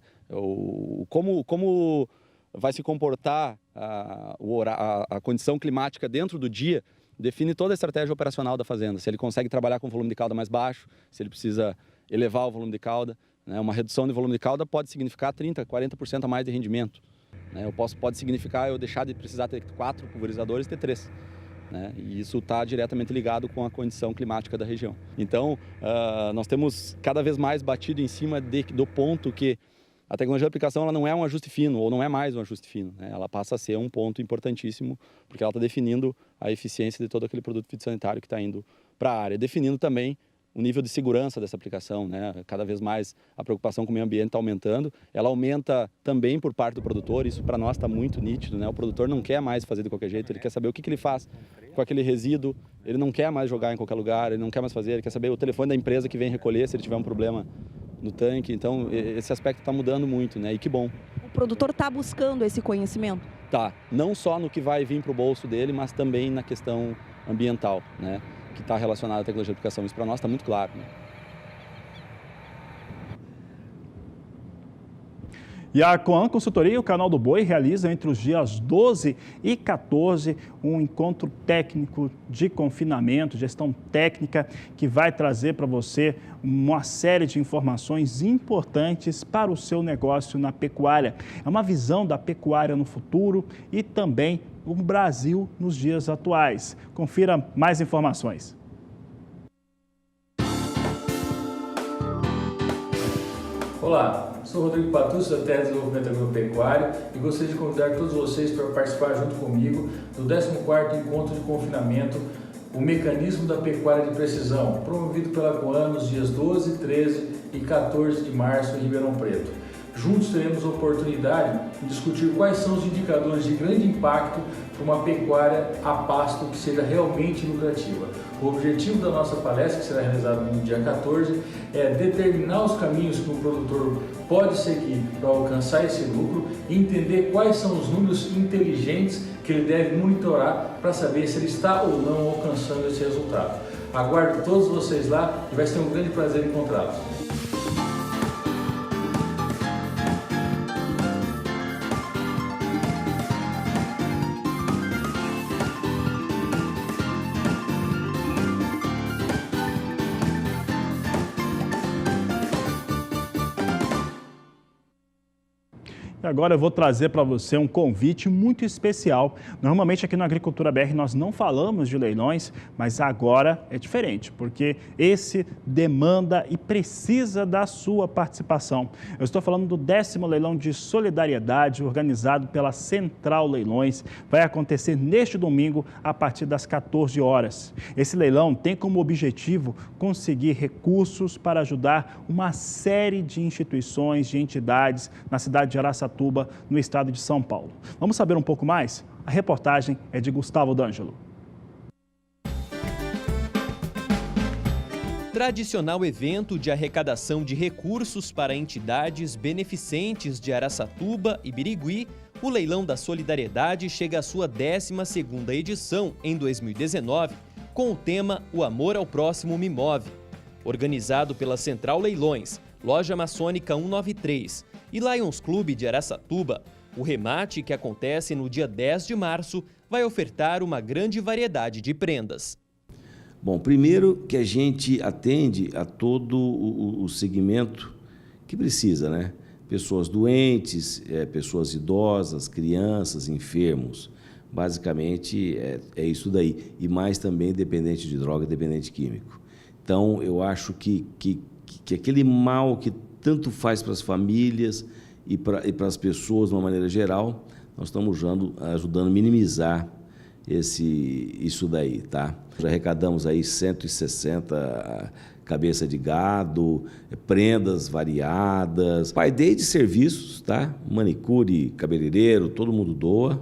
Como vai se comportar a condição climática dentro do dia, define toda a estratégia operacional da fazenda. Se ele consegue trabalhar com volume de cauda mais baixo, se ele precisa elevar o volume de cauda. Né? Uma redução de volume de cauda pode significar 30%, 40% a mais de rendimento. Né? Pode significar eu deixar de precisar ter 4 pulverizadores e ter 3. Né? E isso está diretamente ligado com a condição climática da região. Então, nós temos cada vez mais batido em cima do ponto que a tecnologia de aplicação ela não é um ajuste fino, ou não é mais um ajuste fino. Né? Ela passa a ser um ponto importantíssimo, porque ela está definindo a eficiência de todo aquele produto fitossanitário que está indo para a área, definindo também o nível de segurança dessa aplicação. Né? Cada vez mais a preocupação com o meio ambiente está aumentando, ela aumenta também por parte do produtor, isso para nós está muito nítido. Né? O produtor não quer mais fazer de qualquer jeito, ele quer saber o que ele faz com aquele resíduo, ele não quer mais jogar em qualquer lugar, ele não quer mais fazer, ele quer saber o telefone da empresa que vem recolher se ele tiver um problema no tanque. Então esse aspecto está mudando muito, né? E que bom. O produtor está buscando esse conhecimento? Tá, não só no que vai vir para o bolso dele, mas também na questão ambiental, né? Que está relacionada à tecnologia de aplicação. Isso para nós está muito claro. Né? E a Coan Consultoria e o Canal do Boi realizam entre os dias 12 e 14 um encontro técnico de confinamento, gestão técnica, que vai trazer para você uma série de informações importantes para o seu negócio na pecuária. É uma visão da pecuária no futuro e também o Brasil nos dias atuais. Confira mais informações. Olá, sou Rodrigo Patucci da Terra de Desenvolvimento Agropecuário e gostaria de convidar todos vocês para participar junto comigo do 14º Encontro de Confinamento, o Mecanismo da Pecuária de Precisão, promovido pela Coan nos dias 12, 13 e 14 de março em Ribeirão Preto. Juntos teremos a oportunidade de discutir quais são os indicadores de grande impacto para uma pecuária a pasto que seja realmente lucrativa. O objetivo da nossa palestra, que será realizada no dia 14, é determinar os caminhos que o produtor pode seguir para alcançar esse lucro e entender quais são os números inteligentes que ele deve monitorar para saber se ele está ou não alcançando esse resultado. Aguardo todos vocês lá e vai ser um grande prazer encontrá-los. Agora eu vou trazer para você um convite muito especial. Normalmente aqui no Agricultura BR nós não falamos de leilões, mas agora é diferente, porque esse demanda e precisa da sua participação. Eu estou falando do 10º leilão de solidariedade organizado pela Central Leilões. Vai acontecer neste domingo a partir das 14 horas. Esse leilão tem como objetivo conseguir recursos para ajudar uma série de instituições, de entidades na cidade de Araçatuba, no estado de São Paulo. Vamos saber um pouco mais? A reportagem é de Gustavo D'Angelo. Tradicional evento de arrecadação de recursos para entidades beneficentes de Araçatuba e Birigui, o Leilão da Solidariedade chega à sua 12ª edição em 2019, com o tema O Amor ao Próximo Me Move. Organizado pela Central Leilões, Loja Maçônica 193 e Lions Clube de Araçatuba, o remate, que acontece no dia 10 de março, vai ofertar uma grande variedade de prendas. Bom, primeiro que a gente atende a todo o segmento que precisa, né? Pessoas doentes, pessoas idosas, crianças, enfermos. Basicamente é isso daí. E mais também dependente de droga, dependente químico. Então, eu acho que aquele mal que tanto faz para as famílias e para as pessoas de uma maneira geral, nós estamos ajudando a minimizar isso daí, tá? Já arrecadamos aí 160 cabeça de gado, prendas variadas, Pai Day de serviços, tá? Manicure, cabeleireiro, todo mundo doa,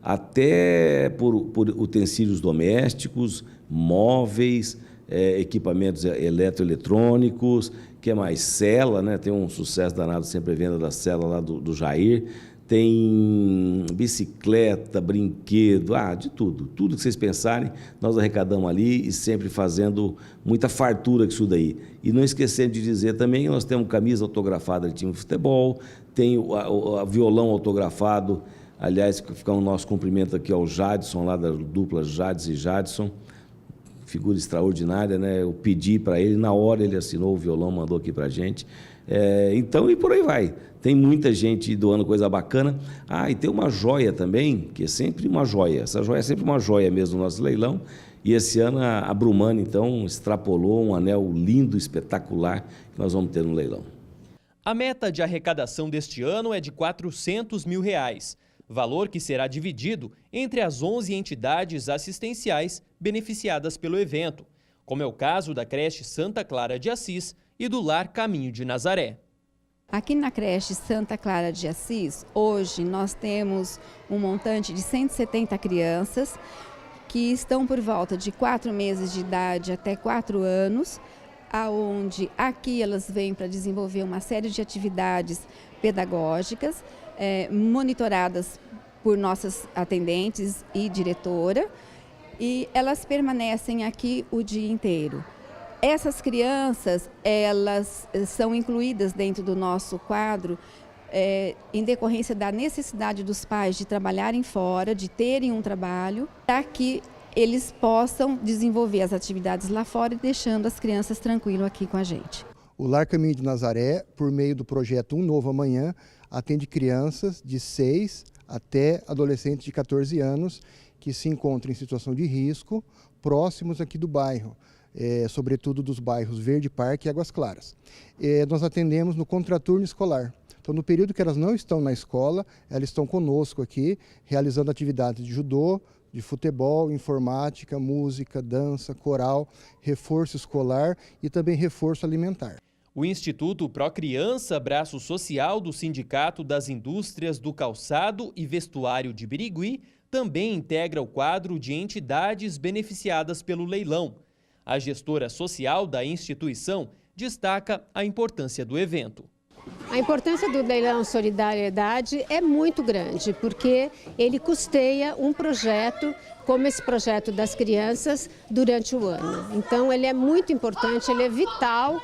até por utensílios domésticos, móveis, equipamentos eletroeletrônicos, que é mais cela, né? Tem um sucesso danado sempre a venda da cela lá do Jair. Tem bicicleta, brinquedo, de tudo. Tudo que vocês pensarem, nós arrecadamos ali e sempre fazendo muita fartura com isso daí. E não esquecendo de dizer também que nós temos camisa autografada de time de futebol, tem o violão autografado, aliás, fica o nosso cumprimento aqui ao Jadson, lá da dupla Jades e Jadson, figura extraordinária, né? Eu pedi para ele, na hora ele assinou o violão, mandou aqui para a gente. Então, e por aí vai. Tem muita gente doando coisa bacana. E tem uma joia também, que é sempre uma joia. Essa joia é sempre uma joia mesmo no nosso leilão. E esse ano a Brumana, então, extrapolou um anel lindo, espetacular, que nós vamos ter no leilão. A meta de arrecadação deste ano é de R$ 400 mil, valor que será dividido entre as 11 entidades assistenciais beneficiadas pelo evento, como é o caso da creche Santa Clara de Assis e do Lar Caminho de Nazaré. Aqui na creche Santa Clara de Assis, hoje nós temos um montante de 170 crianças que estão por volta de 4 meses de idade até 4 anos, aonde aqui elas vêm para desenvolver uma série de atividades pedagógicas, monitoradas por nossas atendentes e diretora, e elas permanecem aqui o dia inteiro. Essas crianças, elas são incluídas dentro do nosso quadro em decorrência da necessidade dos pais de trabalharem fora, de terem um trabalho, para que eles possam desenvolver as atividades lá fora e deixando as crianças tranquilas aqui com a gente. O Lar Caminho de Nazaré, por meio do projeto Um Novo Amanhã, atende crianças de 6 até adolescentes de 14 anos que se encontram em situação de risco, próximos aqui do bairro. Sobretudo dos bairros Verde Parque e Águas Claras. Nós atendemos no contraturno escolar. Então, no período que elas não estão na escola, elas estão conosco aqui, realizando atividades de judô, de futebol, informática, música, dança, coral, reforço escolar e também reforço alimentar. O Instituto Procriança, braço social do Sindicato das Indústrias do Calçado e Vestuário de Birigui, também integra o quadro de entidades beneficiadas pelo leilão. A gestora social da instituição destaca a importância do evento. A importância do leilão Solidariedade é muito grande, porque ele custeia um projeto, como esse projeto das crianças, durante o ano. Então, ele é muito importante, ele é vital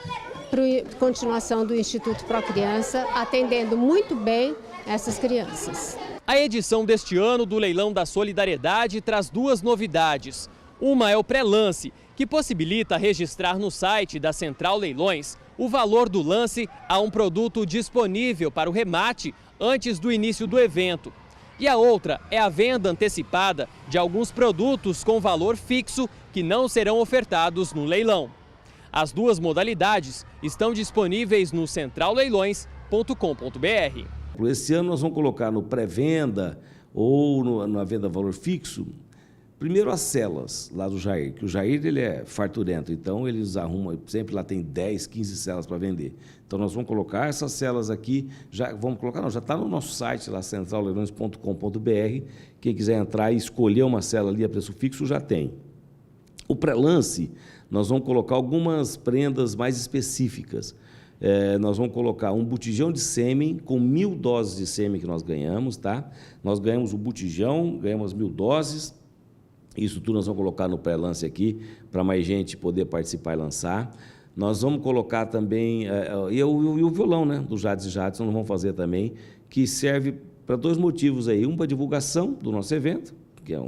para a continuação do Instituto Procriança, atendendo muito bem essas crianças. A edição deste ano do Leilão da Solidariedade traz 2 novidades. Uma é o pré-lance, que possibilita registrar no site da Central Leilões o valor do lance a um produto disponível para o remate antes do início do evento. E a outra é a venda antecipada de alguns produtos com valor fixo que não serão ofertados no leilão. As 2 modalidades estão disponíveis no centralleilões.com.br. Esse ano nós vamos colocar no pré-venda ou na venda valor fixo, primeiro as celas lá do Jair, que o Jair ele é farturento, então eles arrumam, sempre lá tem 10, 15 celas para vender. Então nós vamos colocar essas celas aqui, já está no nosso site lá, centralleilões.com.br, quem quiser entrar e escolher uma cela ali a preço fixo já tem. O pré-lance, nós vamos colocar algumas prendas mais específicas. Nós vamos colocar um botijão de sêmen com 1.000 doses de sêmen que nós ganhamos, tá? Nós ganhamos o botijão, ganhamos 1.000 doses. Isso tudo nós vamos colocar no pré-lance aqui, para mais gente poder participar e lançar. Nós vamos colocar também, e o violão, né, do Jades e Jadson, nós vamos fazer também, que serve para 2 motivos aí. Um, para divulgação do nosso evento, que é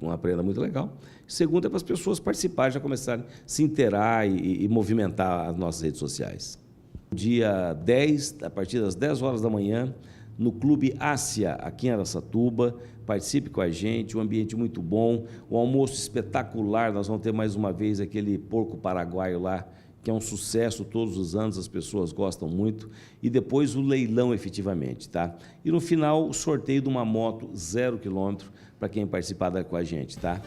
uma prenda muito legal. Segundo, é para as pessoas participarem, já começarem a se inteirar e movimentar as nossas redes sociais. Dia 10, a partir das 10 horas da manhã, no Clube Ásia, aqui em Araçatuba. Participe com a gente, um ambiente muito bom, um almoço espetacular. Nós vamos ter mais uma vez aquele porco paraguaio lá, que é um sucesso todos os anos, as pessoas gostam muito. E depois o leilão efetivamente, tá? E no final, o sorteio de uma moto 0 km para quem participar com a gente, tá?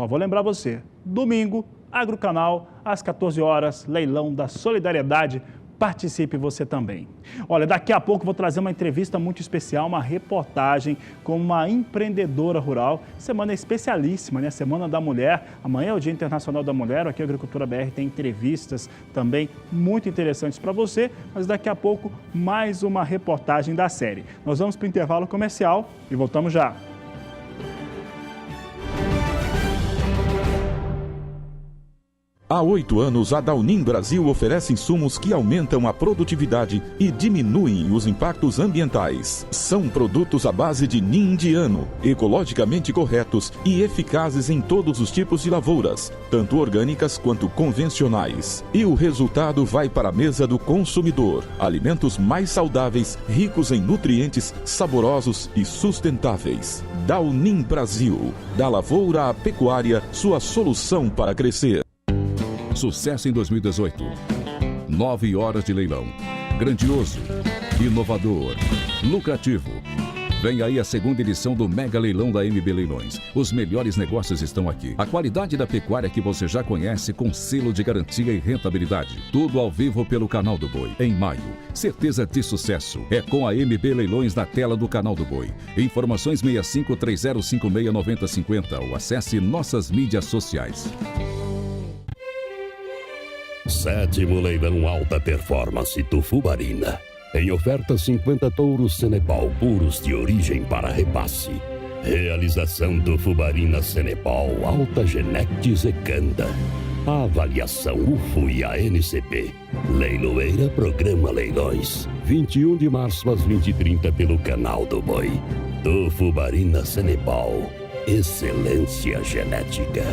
Vou lembrar você, domingo, Agrocanal, às 14 horas, leilão da solidariedade. Participe você também. Olha, daqui a pouco vou trazer uma entrevista muito especial, uma reportagem com uma empreendedora rural. Semana especialíssima, né? Semana da Mulher. Amanhã é o Dia Internacional da Mulher. Aqui a Agricultura BR tem entrevistas também muito interessantes para você. Mas daqui a pouco, mais uma reportagem da série. Nós vamos para o intervalo comercial e voltamos já. Há 8 anos, a Downin Brasil oferece insumos que aumentam a produtividade e diminuem os impactos ambientais. São produtos à base de ninho indiano, ecologicamente corretos e eficazes em todos os tipos de lavouras, tanto orgânicas quanto convencionais. E o resultado vai para a mesa do consumidor. Alimentos mais saudáveis, ricos em nutrientes, saborosos e sustentáveis. Downin Brasil. Da lavoura à pecuária, sua solução para crescer. Sucesso em 2018. 9 horas de leilão. Grandioso, inovador, lucrativo. Vem aí a segunda edição do Mega Leilão da MB Leilões. Os melhores negócios estão aqui. A qualidade da pecuária que você já conhece com selo de garantia e rentabilidade. Tudo ao vivo pelo Canal do Boi. Em maio, certeza de sucesso. É com a MB Leilões na tela do Canal do Boi. Informações 6530569050 ou acesse nossas mídias sociais. 7º Leilão Alta Performance do Fubarina. Em oferta 50 touros Cenepal puros de origem para repasse. Realização do Fubarina Cenepal Alta Genetes e Canda. A avaliação UFO e a NCP. Leiloeira Programa Leilões. 21 de março às 20h30 pelo Canal do Boi. Do Fubarina Cenepal. Excelência genética.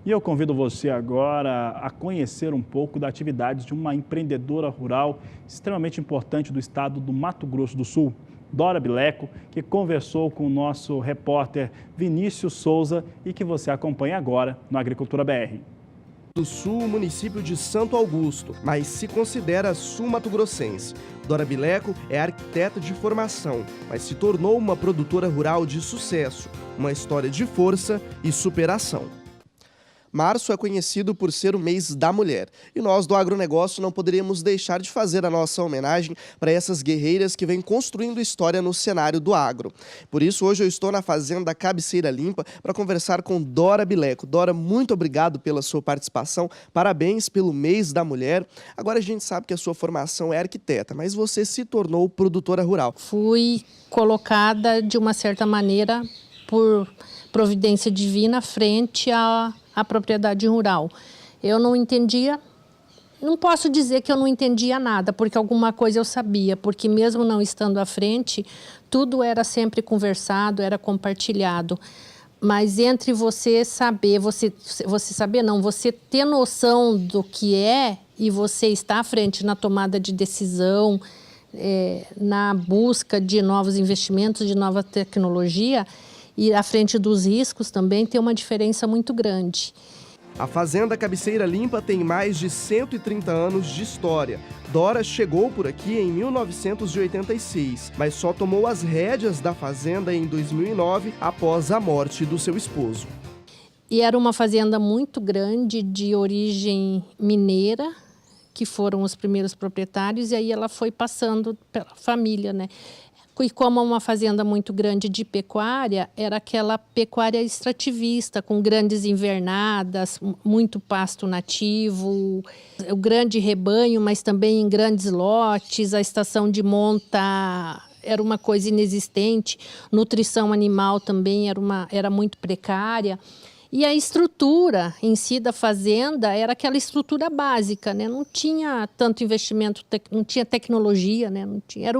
E eu convido você agora a conhecer um pouco da atividade de uma empreendedora rural extremamente importante do estado do Mato Grosso do Sul, Dora Bileco, que conversou com o nosso repórter Vinícius Souza e que você acompanha agora no Agricultura BR. Do Sul, município de Santo Augusto, mas se considera sul-mato-grossense. Dora Bileco é arquiteta de formação, mas se tornou uma produtora rural de sucesso, uma história de força e superação. Março é conhecido por ser o mês da mulher e nós do agronegócio não poderíamos deixar de fazer a nossa homenagem para essas guerreiras que vêm construindo história no cenário do agro. Por isso, hoje eu estou na Fazenda Cabeceira Limpa para conversar com Dora Bileco. Dora, muito obrigado pela sua participação, parabéns pelo mês da mulher. Agora a gente sabe que a sua formação é arquiteta, mas você se tornou produtora rural. Fui colocada de uma certa maneira por providência divina frente à propriedade rural. Eu não entendia, não posso dizer que eu não entendia nada, porque alguma coisa eu sabia, porque mesmo não estando à frente, tudo era sempre conversado, era compartilhado. Mas entre você saber, você ter noção do que é e você estar à frente na tomada de decisão, na busca de novos investimentos, de nova tecnologia, e à frente dos riscos também tem uma diferença muito grande. A Fazenda Cabeceira Limpa tem mais de 130 anos de história. Dora chegou por aqui em 1986, mas só tomou as rédeas da fazenda em 2009, após a morte do seu esposo. E era uma fazenda muito grande, de origem mineira, que foram os primeiros proprietários, e aí ela foi passando pela família, né? E como uma fazenda muito grande de pecuária, era aquela pecuária extrativista, com grandes invernadas, muito pasto nativo, o grande rebanho, mas também em grandes lotes, a estação de monta era uma coisa inexistente, nutrição animal também era muito precária. E a estrutura em si da fazenda era aquela estrutura básica, né? Não tinha tanto investimento, não tinha tecnologia, né? Não tinha,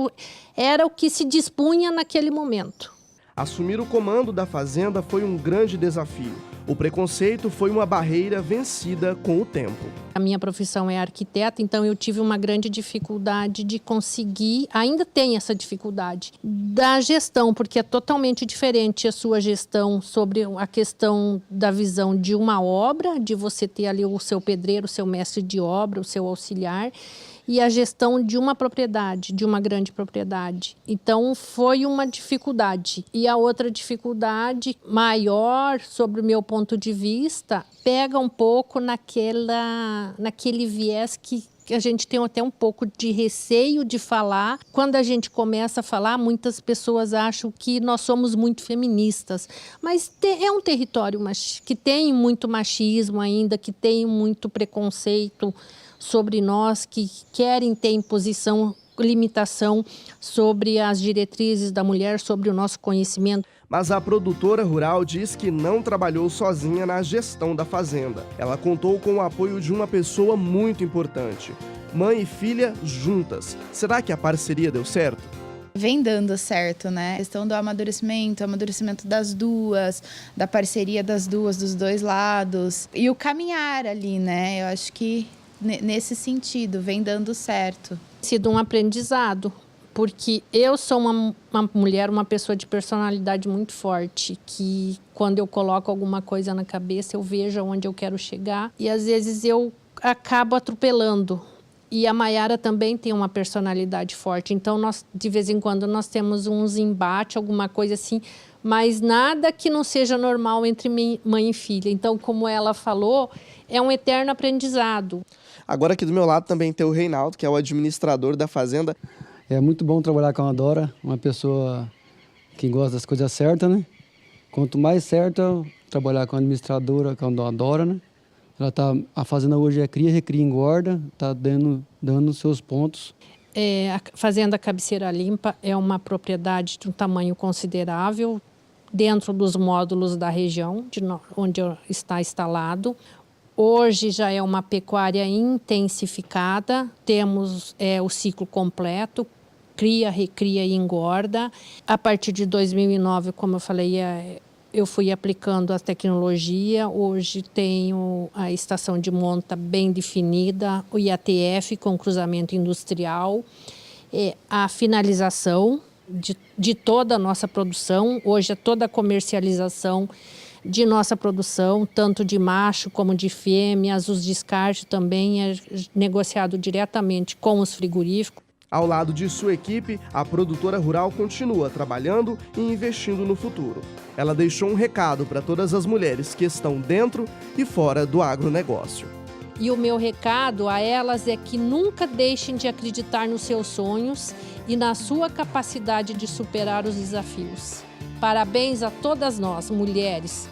era o que se dispunha naquele momento. Assumir o comando da fazenda foi um grande desafio. O preconceito foi uma barreira vencida com o tempo. A minha profissão é arquiteta, então eu tive uma grande dificuldade de conseguir, ainda tem essa dificuldade, da gestão, porque é totalmente diferente a sua gestão sobre a questão da visão de uma obra, de você ter ali o seu pedreiro, o seu mestre de obra, o seu auxiliar, e a gestão de uma propriedade, de uma grande propriedade. Então, foi uma dificuldade. E a outra dificuldade maior, sobre o meu ponto de vista, pega um pouco naquele viés que a gente tem até um pouco de receio de falar. Quando a gente começa a falar, muitas pessoas acham que nós somos muito feministas. Mas é um território que tem muito machismo ainda, que tem muito preconceito sobre nós, que querem ter imposição, limitação sobre as diretrizes da mulher, sobre o nosso conhecimento. Mas a produtora rural diz que não trabalhou sozinha na gestão da fazenda. Ela contou com o apoio de uma pessoa muito importante. Mãe e filha juntas. Será que a parceria deu certo? Vem dando certo, né? A questão do amadurecimento das duas, da parceria das duas, dos dois lados. E o caminhar ali, né? Eu acho que nesse sentido, vem dando certo. Sido um aprendizado, porque eu sou uma mulher, uma pessoa de personalidade muito forte, que quando eu coloco alguma coisa na cabeça, eu vejo onde eu quero chegar e às vezes eu acabo atropelando. E a Maiara também tem uma personalidade forte, então nós, de vez em quando, nós temos uns embates, alguma coisa assim, mas nada que não seja normal entre mãe e filha. Então, como ela falou, é um eterno aprendizado. Agora aqui do meu lado também tem o Reinaldo, que é o administrador da fazenda. É muito bom trabalhar com a Dora, uma pessoa que gosta das coisas certas, né? Quanto mais certo trabalhar com a administradora, com a Dora, né? A fazenda hoje é cria, recria, engorda, está dando seus pontos. A fazenda Cabeceira Limpa é uma propriedade de um tamanho considerável dentro dos módulos da região onde está instalado. Hoje já é uma pecuária intensificada, temos o ciclo completo, cria, recria e engorda. A partir de 2009, como eu falei, eu fui aplicando a tecnologia. Hoje tenho a estação de monta bem definida, o IATF com cruzamento industrial, a finalização de toda a nossa produção. Hoje é toda a comercialização de nossa produção, tanto de macho como de fêmeas. Os descartes também é negociado diretamente com os frigoríficos. Ao lado de sua equipe, a produtora rural continua trabalhando e investindo no futuro. Ela deixou um recado para todas as mulheres que estão dentro e fora do agronegócio. E o meu recado a elas é que nunca deixem de acreditar nos seus sonhos e na sua capacidade de superar os desafios. Parabéns a todas nós, mulheres.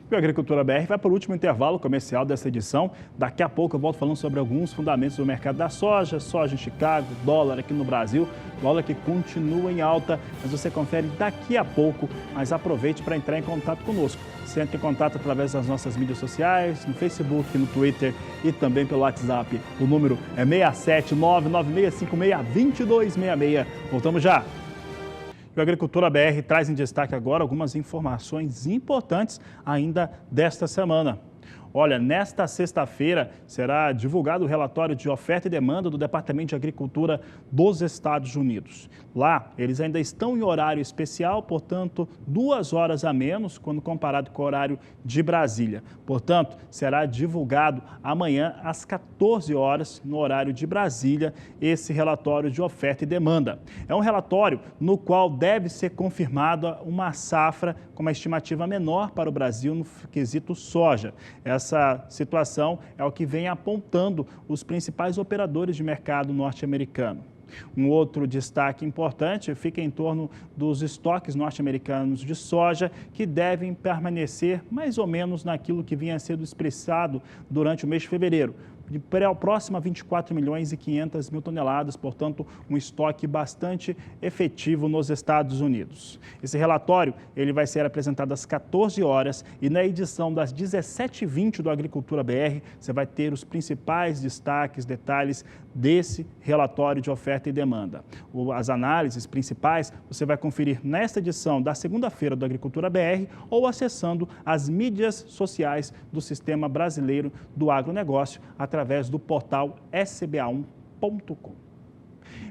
O Agricultura BR vai para o último intervalo comercial dessa edição. Daqui a pouco eu volto falando sobre alguns fundamentos do mercado da soja, soja em Chicago, dólar aqui no Brasil, dólar que continua em alta, mas você confere daqui a pouco, mas aproveite para entrar em contato conosco. Você entra em contato através das nossas mídias sociais, no Facebook, no Twitter e também pelo WhatsApp. O número é 67996562266. Voltamos já! O Agricultura BR traz em destaque agora algumas informações importantes ainda desta semana. Olha, nesta sexta-feira será divulgado o relatório de oferta e demanda do Departamento de Agricultura dos Estados Unidos. Lá, eles ainda estão em horário especial, portanto, 2 horas a menos quando comparado com o horário de Brasília. Portanto, será divulgado amanhã às 14 horas, no horário de Brasília, esse relatório de oferta e demanda. É um relatório no qual deve ser confirmada uma safra com uma estimativa menor para o Brasil no quesito soja. Essa Essa situação é o que vem apontando os principais operadores de mercado norte-americano. Um outro destaque importante fica em torno dos estoques norte-americanos de soja, que devem permanecer mais ou menos naquilo que vinha sendo expressado durante o mês de fevereiro. Próximo a 24 milhões e 500 mil toneladas, portanto, um estoque bastante efetivo nos Estados Unidos. Esse relatório ele vai ser apresentado às 14 horas e na edição das 17h20 do Agricultura BR, você vai ter os principais destaques, detalhes desse relatório de oferta e demanda. As análises principais você vai conferir nesta edição da segunda-feira do Agricultura BR ou acessando as mídias sociais do Sistema Brasileiro do Agronegócio, através do portal sba1.com.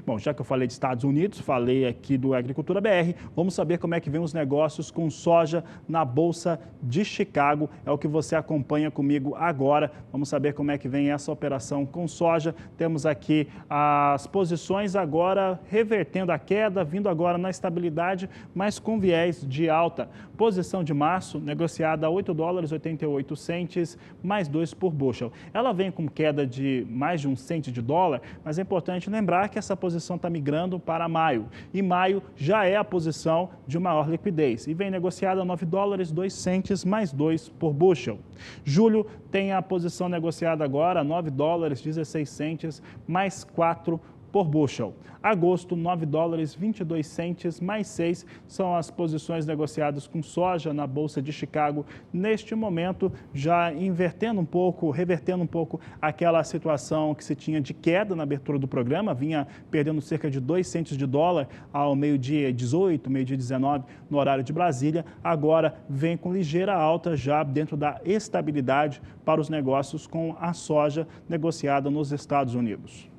Bom, já que eu falei de Estados Unidos, falei aqui do Agricultura BR, vamos saber como é que vem os negócios com soja na Bolsa de Chicago. É o que você acompanha comigo agora. Vamos saber como é que vem essa operação com soja. Temos aqui as posições agora revertendo a queda, vindo agora na estabilidade, mas com viés de alta. Posição de março, negociada a $8,88, mais 2 por bushel. Ela vem com queda de mais de 1 cento de dólar, mas é importante lembrar que essa posição está migrando para maio. E maio já é a posição de maior liquidez e vem negociada a $9,02, mais 2 por bushel. Julho tem a posição negociada agora a $9,16, mais 4 por bushel. Agosto, $9,22, mais 6 são as posições negociadas com soja na Bolsa de Chicago. Neste momento, já revertendo um pouco aquela situação que se tinha de queda na abertura do programa, vinha perdendo cerca de 2 centos de dólar ao meio-dia 18, meio-dia 19, no horário de Brasília. Agora vem com ligeira alta já dentro da estabilidade para os negócios com a soja negociada nos Estados Unidos.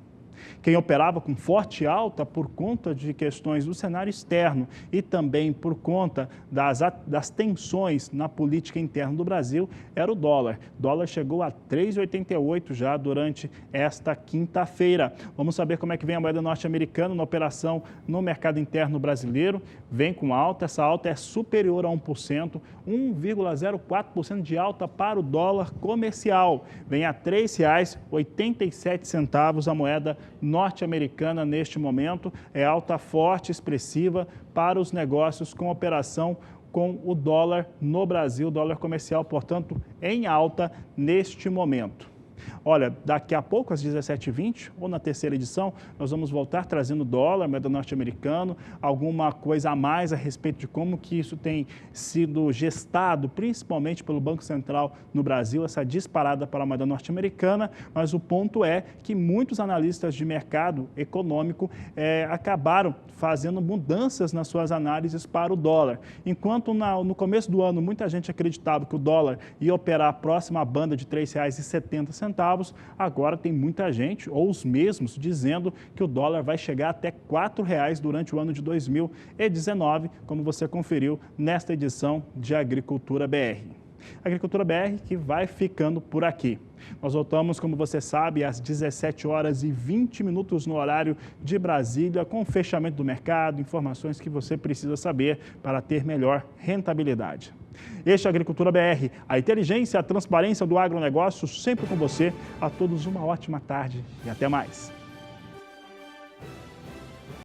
Quem operava com forte alta por conta de questões do cenário externo e também por conta das tensões na política interna do Brasil era o dólar. O dólar chegou a 3,88 já durante esta quinta-feira. Vamos saber como é que vem a moeda norte-americana na operação no mercado interno brasileiro. Vem com alta, essa alta é superior a 1%, 1,04% de alta para o dólar comercial. Vem a R$ 3,87 a moeda norte-americana neste momento. É alta forte, expressiva para os negócios com operação com o dólar no Brasil, dólar comercial, portanto, em alta neste momento. Olha, daqui a pouco, às 17h20, ou na terceira edição, nós vamos voltar trazendo dólar, moeda norte-americano, alguma coisa a mais a respeito de como que isso tem sido gestado, principalmente pelo Banco Central no Brasil, essa disparada para a moeda norte-americana, mas o ponto é que muitos analistas de mercado econômico acabaram fazendo mudanças nas suas análises para o dólar. Enquanto no começo do ano muita gente acreditava que o dólar ia operar próximo à banda de R$ 3,70, agora tem muita gente, ou os mesmos, dizendo que o dólar vai chegar até R$ 4,00 durante o ano de 2019, como você conferiu nesta edição de Agricultura BR. Agricultura BR que vai ficando por aqui. Nós voltamos, como você sabe, às 17h20 no horário de Brasília, com o fechamento do mercado, informações que você precisa saber para ter melhor rentabilidade. Este é a Agricultura BR, a inteligência e a transparência do agronegócio sempre com você. A todos uma ótima tarde e até mais.